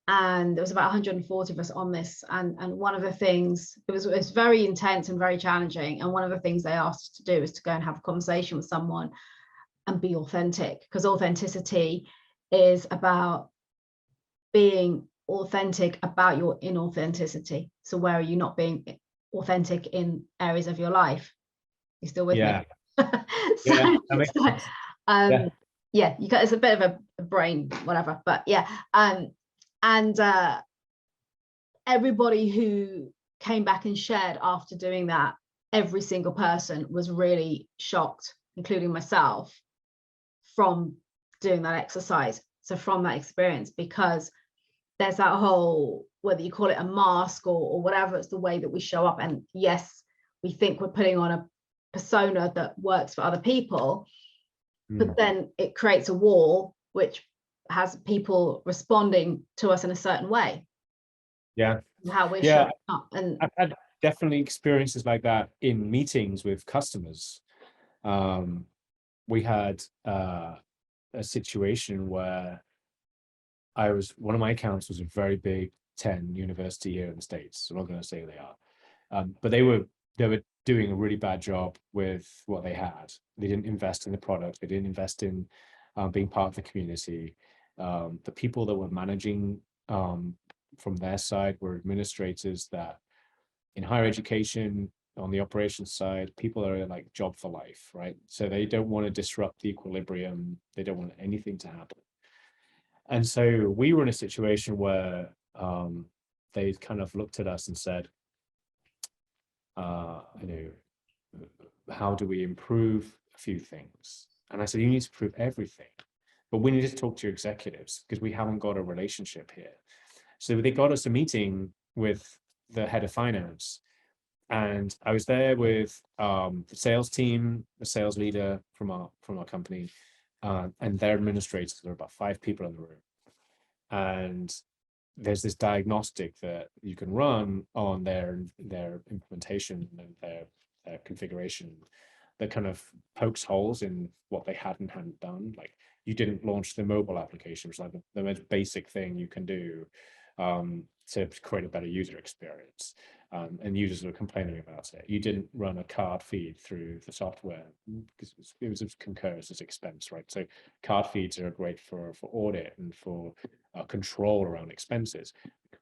and there was about 140 of us on this. And one of the things, it was very intense and very challenging. And one of the things they asked us to do is to go and have a conversation with someone and be authentic, because authenticity is about being authentic about your inauthenticity. So where are you not being authentic in areas of your life? You still with me? Yeah, that makes sense. Yeah, you got, it's a bit of a brain whatever, but yeah. And everybody who came back and shared after doing that, every single person was really shocked, including myself, from doing that exercise. So from that experience, because there's that whole, whether you call it a mask or whatever, it's the way that we show up. And yes, we think we're putting on a persona that works for other people, but then it creates a wall which has people responding to us in a certain way. Yeah. How we're showing up. And I've had definitely experiences like that in meetings with customers. We had a situation where one of my accounts was a very big 10 university here in the States. I'm not going to say who they are, but they were doing a really bad job with what they had. They didn't invest in the product. They didn't invest in being part of the community. The people that were managing from their side were administrators that, in higher education, on the operations side, people are like job for life, right? So they don't want to disrupt the equilibrium. They don't want anything to happen. And so we were in a situation where they kind of looked at us and said, you know, how do we improve a few things? And I said, you need to improve everything, but we need to talk to your executives because we haven't got a relationship here. So they got us a meeting with the head of finance, and I was there with the sales team, the sales leader from our company, and their administrators. There were about 5 people in the room, and there's this diagnostic that you can run on their implementation and their configuration that kind of pokes holes in what they hadn't done. Like, you didn't launch the mobile application, which is like the most basic thing you can do to create a better user experience. And users were complaining about it. You didn't run a card feed through the software because it was concurs as expense, right? So card feeds are great for audit and for control around expenses.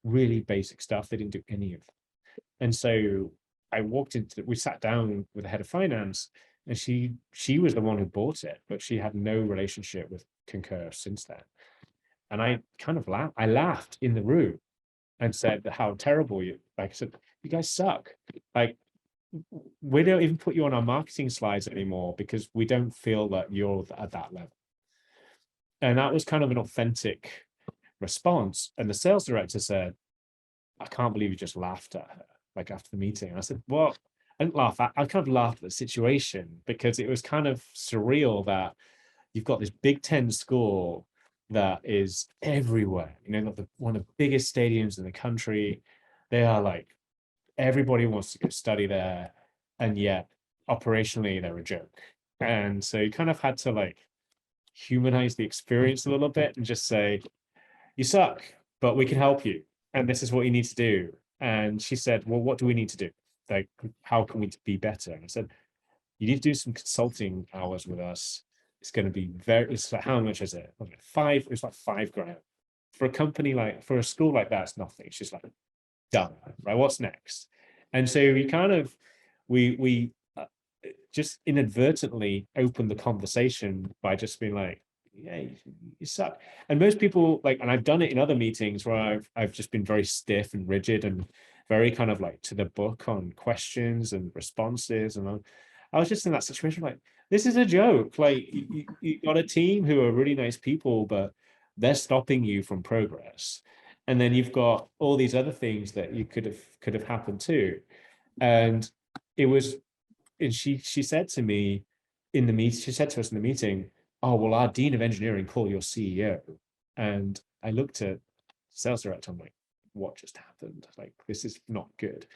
Really basic stuff. They didn't do any of that. And so we sat down with the head of finance, and she was the one who bought it, but she had no relationship with Concur since then. And I kind of laughed. I laughed in the room and said how terrible I said, you guys suck. Like, we don't even put you on our marketing slides anymore because we don't feel that you're at that level. And that was kind of an authentic response. And the sales director said, I can't believe you just laughed at her, like, after the meeting. And I said, well, I didn't laugh. I kind of laughed at the situation because it was kind of surreal that you've got this Big Ten school that is everywhere. You know, one of the biggest stadiums in the country. They are like, everybody wants to go study there, and yet operationally they're a joke. And so you kind of had to like humanize the experience a little bit and just say, you suck, but we can help you, and this is what you need to do. And she said, well, what do we need to do? Like, how can we be better? And I said, you need to do some consulting hours with us. It's going to be it's like, how much is it? It's like $5,000 for a company, like for a school like that. It's nothing. It's just like, done, right? What's next? And so we just inadvertently opened the conversation by just being like, yeah, you suck. And most people, like, and I've done it in other meetings where I've just been very stiff and rigid and very kind of like to the book on questions and responses. And I was just in that situation like, this is a joke. Like, you got a team who are really nice people, but they're stopping you from progress. And then you've got all these other things that you could have happened too. And it was, and she said to me in the meeting, she said to us in the meeting, oh, well, our dean of engineering called your CEO. And I looked at sales director, I'm like, what just happened? Like, this is not good.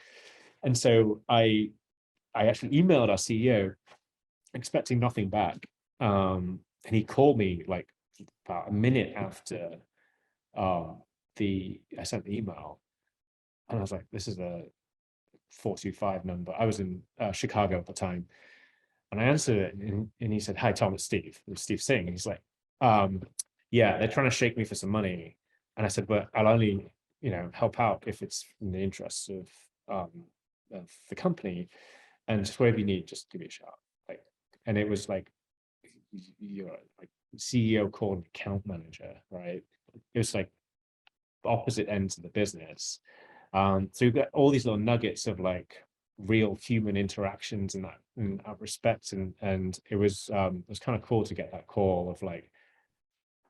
And so I actually emailed our CEO expecting nothing back. And he called me like about a minute after I sent the email, and I was like, this is a 425 number. I was in Chicago at the time. And I answered it, and he said, "Hi, Tom, it's Steve. It's Steve Singh." And he's like, yeah, they're trying to shake me for some money. And I said, "But I'll only, help out if it's in the interests of the company. And just whatever you need, just give me a shout." Like, and it was like, you're like CEO called account manager, right? It was like opposite ends of the business. So you've got all these little nuggets of like real human interactions in that respect, and it was kind of cool to get that call of like,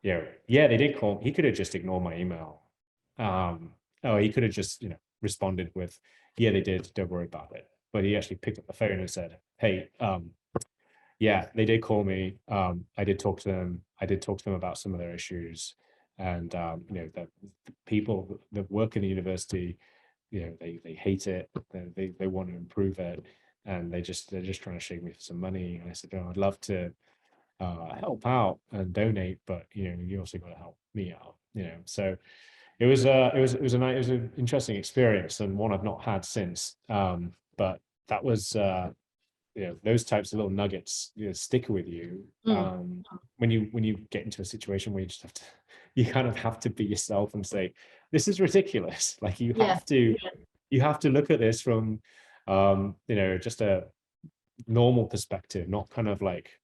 yeah, they did call. He could have just ignored my email. Oh, he could have just responded with, "Yeah, they did. Don't worry about it." But he actually picked up the phone and said, "Hey, yeah, they did call me. I did talk to them. I did talk to them about some of their issues, and the people that work in the university, they hate it. They want to improve it, and they're just trying to shake me for some money." And I said, "Oh, I'd love to help out and donate, but you also got to help me out." So it was an interesting experience, and one I've not had since. But that was those types of little nuggets stick with you when you get into a situation where you just have to you kind of have to be yourself and say, "This is ridiculous." Like you have to look at this from just a normal perspective, not kind of like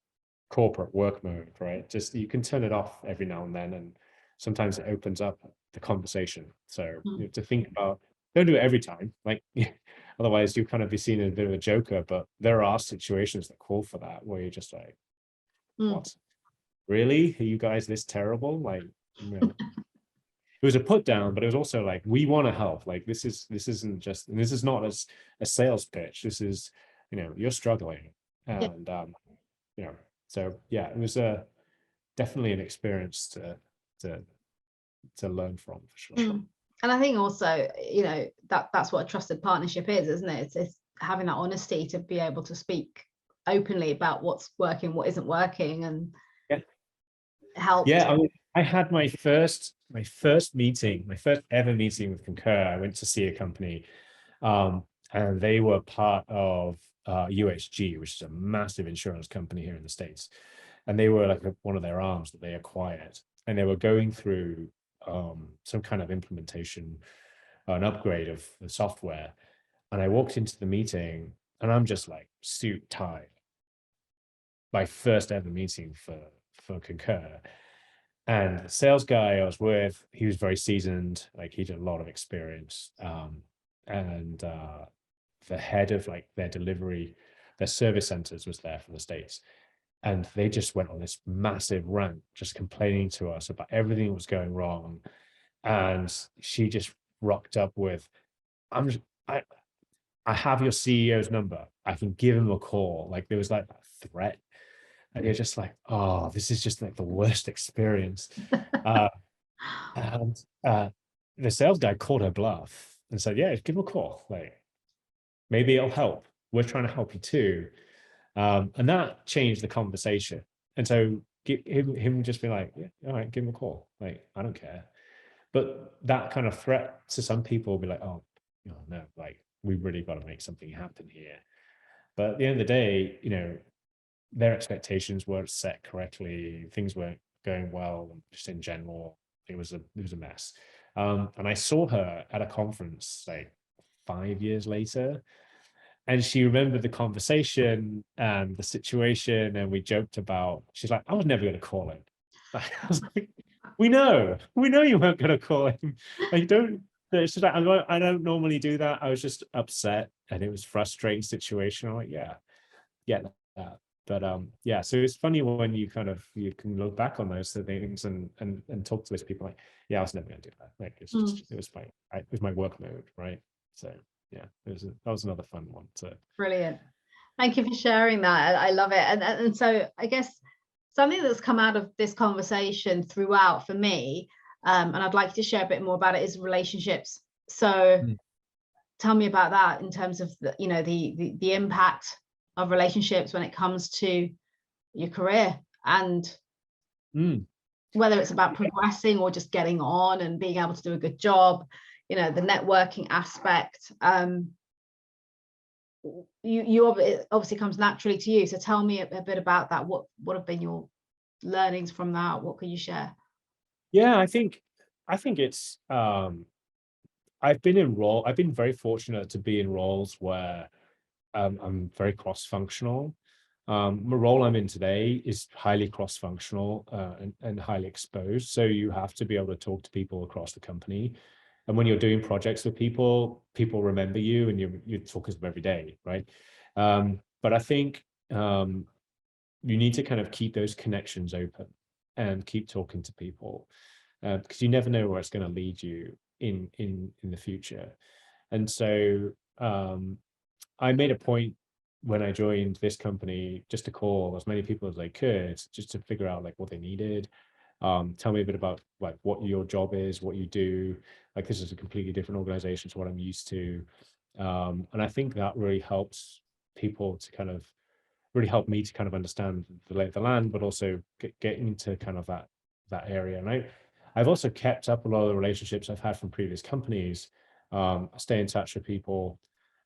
corporate work mode, right? Just you can turn it off every now and then, and sometimes it opens up the conversation. So you have to think about, don't do it every time, like otherwise you kind of be seen as a bit of a joker. But there are situations that call for that, where you're just like, "What? Really? Are you guys this terrible?" Like, it was a put down, but it was also like, we want to help. Like, this isn't just, and this is not as a sales pitch. This is, you're struggling, and so yeah, it was definitely an experience to to learn from, for sure. And I think also, that's what a trusted partnership is, isn't it? It's having that honesty to be able to speak openly about what's working, what isn't working, and help. Yeah, I had my first meeting, my first ever meeting with Concur. I went to see a company, and they were part of UHG, which is a massive insurance company here in the States. And they were like one of their arms that they acquired, and they were going through some kind of implementation, an upgrade of the software. And I walked into the meeting, and I'm just like suit tie, my first ever meeting for Concur. And the sales guy I was with, he was very seasoned, like he had a lot of experience. And the head of like their delivery, their service centers was there from the States. And they just went on this massive rant, just complaining to us about everything that was going wrong. And she just rocked up with, I have your CEO's number. I can give him a call. Like, there was like that threat. And you're just like, "Oh, this is just like the worst experience." And the sales guy called her bluff and said, "Yeah, give him a call. Like, maybe it'll help. We're trying to help you too." And that changed the conversation. And so him just be like, "Yeah, all right, give him a call. Like, I don't care." But that kind of threat to some people will be like, "Oh, no, like, we really got to make something happen here." But at the end of the day, their expectations weren't set correctly. Things weren't going well, just in general. It was a mess. And I saw her at a conference like 5 years later, and she remembered the conversation and the situation, and we joked about. She's like, "I was never going to call him." I was like, we know you weren't going to call him. Like, don't." It's just like, I don't normally do that. I was just upset, and it was a frustrating situation. I'm like, yeah, that. But yeah, so it's funny when you can look back on those things and talk to those people like, "Yeah, I was never going to do that." Like, it's just it was my work mode, right? So yeah, that was another fun one. Brilliant. Thank you for sharing that. I love it. And so I guess something that's come out of this conversation throughout for me, and I'd like to share a bit more about it, is relationships. So tell me about that in terms of the impact of relationships when it comes to your career, and whether it's about progressing or just getting on and being able to do a good job, the networking aspect. it obviously comes naturally to you. So tell me a bit about that. What have been your learnings from that? What can you share? Yeah, I think it's I've been very fortunate to be in roles where I'm very cross-functional. The role I'm in today is highly cross-functional and highly exposed. So you have to be able to talk to people across the company. And when you're doing projects with people, people remember you and you talk to them every day, right? But I think you need to kind of keep those connections open and keep talking to people because you never know where it's going to lead you in the future. And so I made a point when I joined this company just to call as many people as I could, just to figure out like what they needed. Tell me a bit about like what your job is, what you do. Like this is a completely different organization to what I'm used to. And I think that really helps people to kind of really help me to kind of understand the lay of the land, but also get into kind of that area. And I've also kept up a lot of the relationships I've had from previous companies. I stay in touch with people.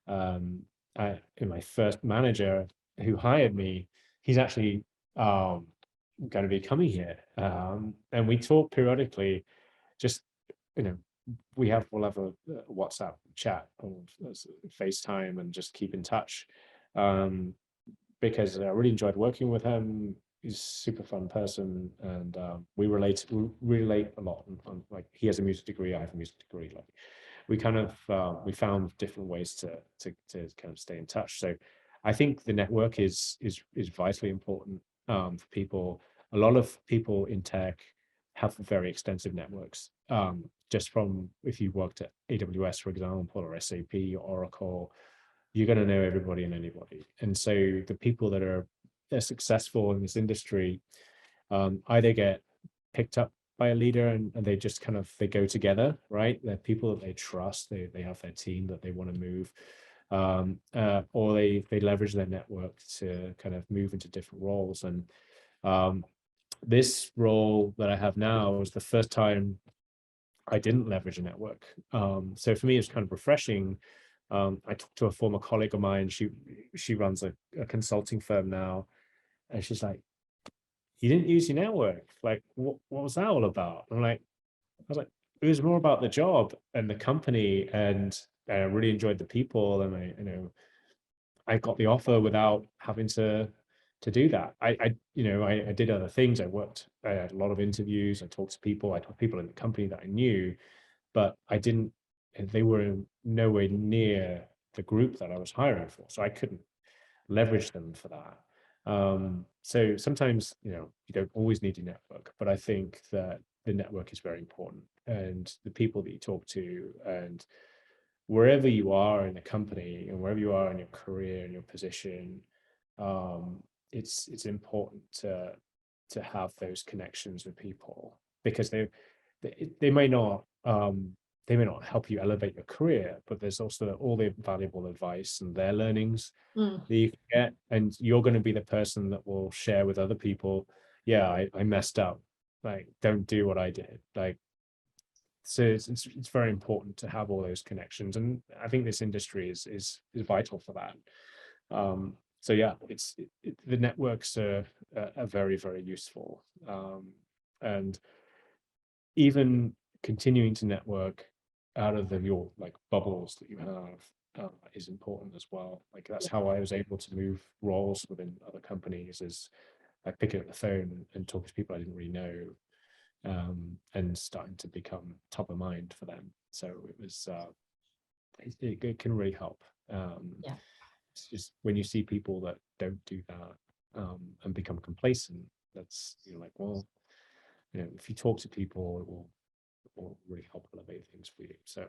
In my first manager who hired me, he's actually going to be coming here, and we talk periodically. Just you know, we'll have a WhatsApp chat or FaceTime and just keep in touch. Because I really enjoyed working with him. He's a super fun person, and we relate a lot. On, like he has a music degree, I have a music degree. Like we kind of we found different ways to kind of stay in touch. So I think the network is vitally important for people. A lot of people in tech have very extensive networks. Just from if you worked at AWS, for example, or SAP, or Oracle, you're going to know everybody and anybody. And so the people that are successful in this industry either get picked up by a leader and they just kind of they go together, right? They're people that they trust, they have their team that they want to move, or they leverage their network to kind of move into different roles. And this role that I have now was the first time I didn't leverage a network. So for me, it's kind of refreshing. I talked to a former colleague of mine. She runs a consulting firm now, and she's like, "You didn't use your network. Like, what was that all about?" I was like, "It was more about the job and the company, and I really enjoyed the people, and I got the offer without having to do that. I did other things. I had a lot of interviews. I talked to people. I talked to people in the company that I knew, but they were nowhere near the group that I was hiring for. So I couldn't leverage them for that. So sometimes, you don't always need your network, but I think that the network is very important, and the people that you talk to, and wherever you are in the company and wherever you are in your career and your position, it's important to have those connections with people, because they may not help you elevate your career, but there's also all the valuable advice and their learnings that you can get, and you're going to be the person that will share with other people, yeah, I messed up, like don't do what I did. Like, so it's very important to have all those connections, and I think this industry is vital for that. So yeah, the networks are very, very useful, and even continuing to network out of your like bubbles that you have is important as well. Like that's how I was able to move roles within other companies, is like picking up the phone and talking to people I didn't really know, and starting to become top of mind for them. So it was it can really help. Yeah. It's just when you see people that don't do that and become complacent, that's like, well, if you talk to people, it will really help elevate things for you. So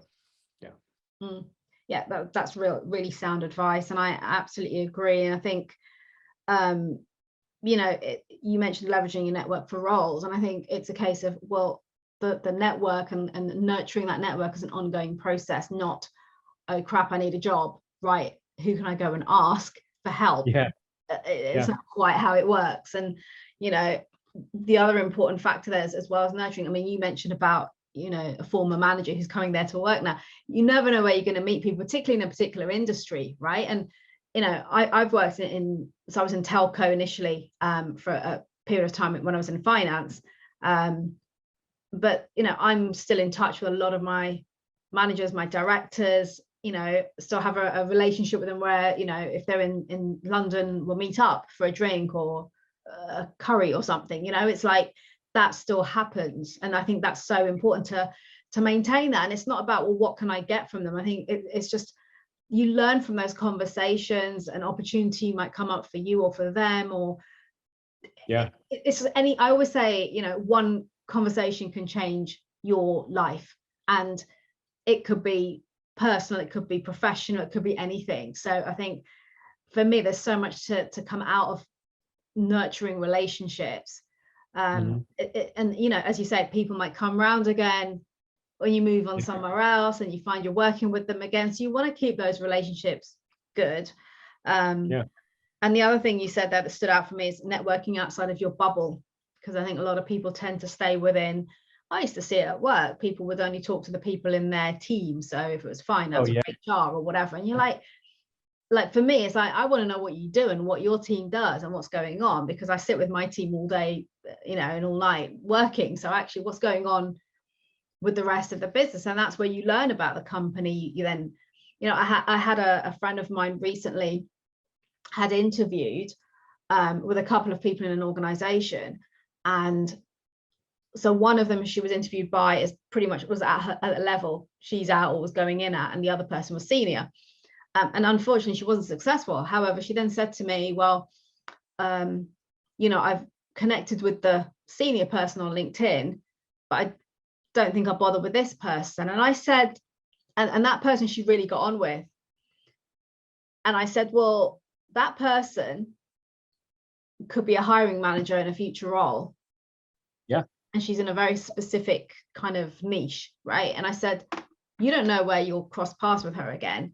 yeah. Yeah, that's really sound advice, and I absolutely agree. And I think you mentioned leveraging your network for roles, and I think it's a case of, well, the network and nurturing that network is an ongoing process, not, oh crap, I need a job, right, who can I go and ask for help? Yeah. It's not quite how it works. And the other important factor there is, as well as nurturing, I mean, you mentioned about a former manager who's coming there to work now. You never know where you're going to meet people, particularly in a particular industry, right? And I've worked so I was in telco initially for a period of time when I was in finance. But, I'm still in touch with a lot of my managers, my directors, still have a relationship with them where, if they're in London, we'll meet up for a drink or a curry or something, it's like that still happens. And I think that's so important to maintain that. And it's not about, well, what can I get from them? I think it's just, you learn from those conversations, an opportunity might come up for you or for them, or Yeah. I always say, one conversation can change your life, and it could be personal, it could be professional, it could be anything. So I think for me, there's so much to come out of nurturing relationships. And as you said, people might come round again when you move on somewhere else and you find you're working with them again. So you want to keep those relationships good. And the other thing you said that stood out for me is networking outside of your bubble, because I think a lot of people tend to stay within. I used to see it at work, people would only talk to the people in their team. So if it was finance or HR or whatever, and you're like for me, it's like, I want to know what you do and what your team does and what's going on, because I sit with my team all day, and all night working. So actually what's going on with the rest of the business, and that's where you learn about the company. You then, I had a friend of mine recently had interviewed with a couple of people in an organization, and so one of them she was interviewed by is pretty much was at a level she's at or was going in at, and the other person was senior, and unfortunately she wasn't successful. However, she then said to me, well, I've connected with the senior person on LinkedIn, but I don't think I'll bother with this person. And I said, and that person she really got on with, and I said, well, that person could be a hiring manager in a future role. Yeah. And she's in a very specific kind of niche, right? And I said, you don't know where you'll cross paths with her again.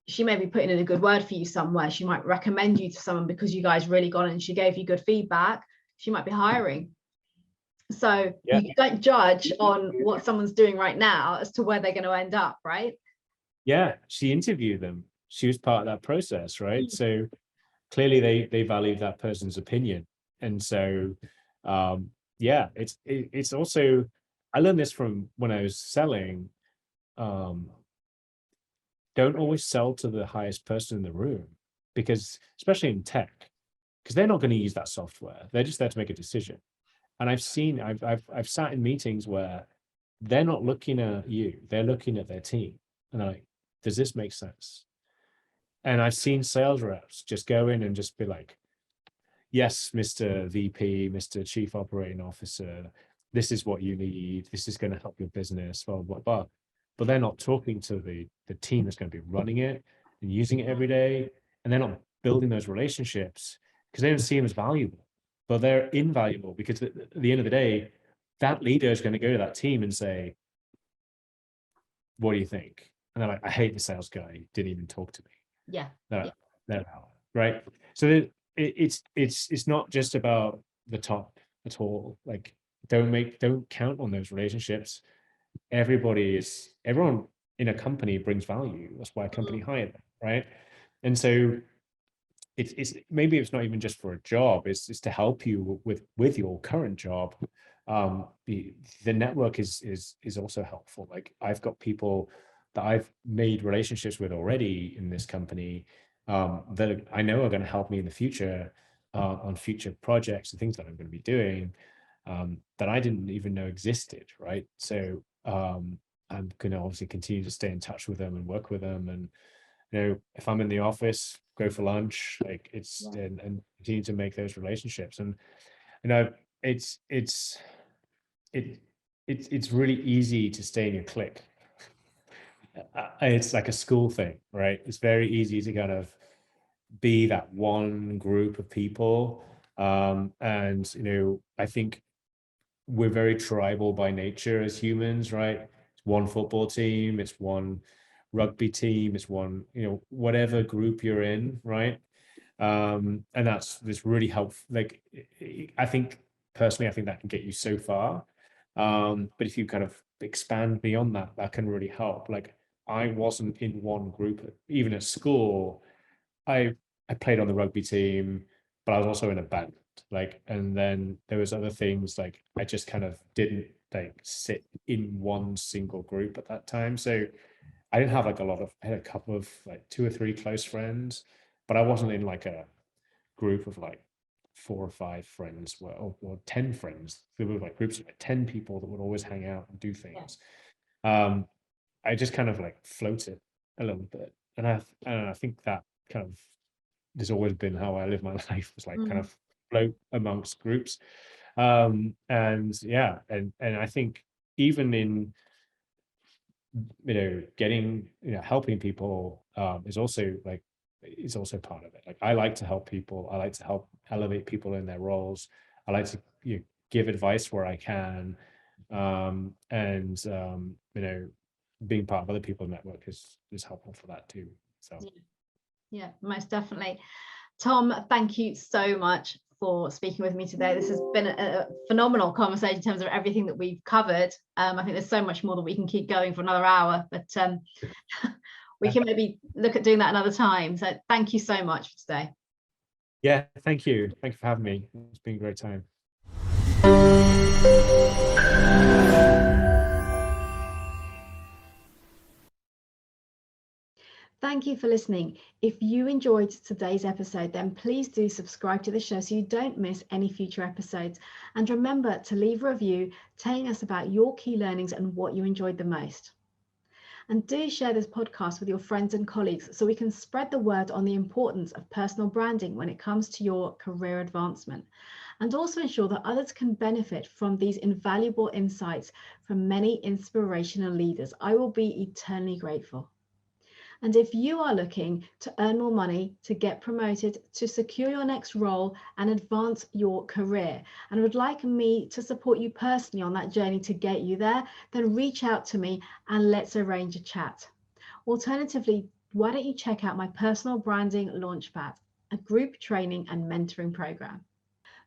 She may be putting in a good word for you somewhere. She might recommend you to someone because you guys really got it and she gave you good feedback. She might be hiring. So you don't judge on what someone's doing right now as to where they're going to end up, right? Yeah, she interviewed them. She was part of that process, right? So clearly they valued that person's opinion. And so it's also, I learned this from when I was selling. Don't always sell to the highest person in the room, because especially in tech, because they're not going to use that software. They're just there to make a decision. And I've sat in meetings where they're not looking at you, they're looking at their team. And they're like, does this make sense? And I've seen sales reps just go in and just be like, yes, Mr. VP, Mr. Chief Operating Officer, this is what you need. This is going to help your business, blah, blah, blah. But they're not talking to the team that's going to be running it and using it every day. And they're not building those relationships because they don't see them as valuable. But they're invaluable because at the end of the day, that leader is going to go to that team and say, what do you think? And they're like, I hate the sales guy. He didn't even talk to me. Yeah. No, right. So it's not just about the top at all. Like, don't count on those relationships. Everyone in a company brings value. That's why a company hired them, right? And so it's maybe it's not even just for a job. It's to help you with your current job. The network is also helpful. Like, I've got people that I've made relationships with already in this company that I know are going to help me in the future on future projects and things that I'm going to be doing that I didn't even know existed, right? So I'm going to obviously continue to stay in touch with them and work with them, and if I'm in the office, go for lunch, like and continue to make those relationships. And it's really easy to stay in your clique. It's like a school thing, right? It's very easy to kind of be that one group of people. And, I think we're very tribal by nature as humans, right? It's one football team, it's one rugby team, it's one, whatever group you're in, right? And that's really helpful. Like, I think personally, I think that can get you so far. But if you kind of expand beyond that can really help. Like, I wasn't in one group, even at school. I played on the rugby team, but I was also in a band. Like, and then there was other things like I just kind of didn't like sit in one single group at that time. So I didn't have like a lot of, I had a couple of like 2 or 3 close friends, but I wasn't in like a group of like 4 or 5 friends or 10 friends. There were like groups of like 10 people that would always hang out and do things. I just kind of like floated a little bit. And I think that kind of has always been how I live my life, was like kind of float amongst groups. And yeah, and I think even in, getting, helping people is also part of it. Like, I like to help people. I like to help elevate people in their roles. I like to give advice where I can. And being part of other people's network is helpful for that too. So yeah, most definitely. Tom, thank you so much for speaking with me today. This has been a phenomenal conversation in terms of everything that we've covered. I think there's so much more that we can keep going for another hour, but we can maybe look at doing that another time. So thank you so much for today. Yeah, thank you. Thank you for having me. It's been a great time. Thank you for listening. If you enjoyed today's episode, then please do subscribe to the show so you don't miss any future episodes. And remember to leave a review telling us about your key learnings and what you enjoyed the most. And do share this podcast with your friends and colleagues so we can spread the word on the importance of personal branding when it comes to your career advancement. And also ensure that others can benefit from these invaluable insights from many inspirational leaders. I will be eternally grateful. And if you are looking to earn more money, to get promoted, to secure your next role and advance your career, and would like me to support you personally on that journey to get you there, then reach out to me and let's arrange a chat. Alternatively, why don't you check out my personal branding launchpad, a group training and mentoring program.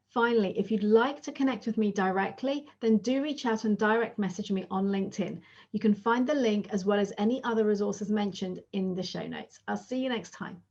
Finally, if you'd like to connect with me directly, then do reach out and direct message me on LinkedIn. You can find the link as well as any other resources mentioned in the show notes. I'll see you next time.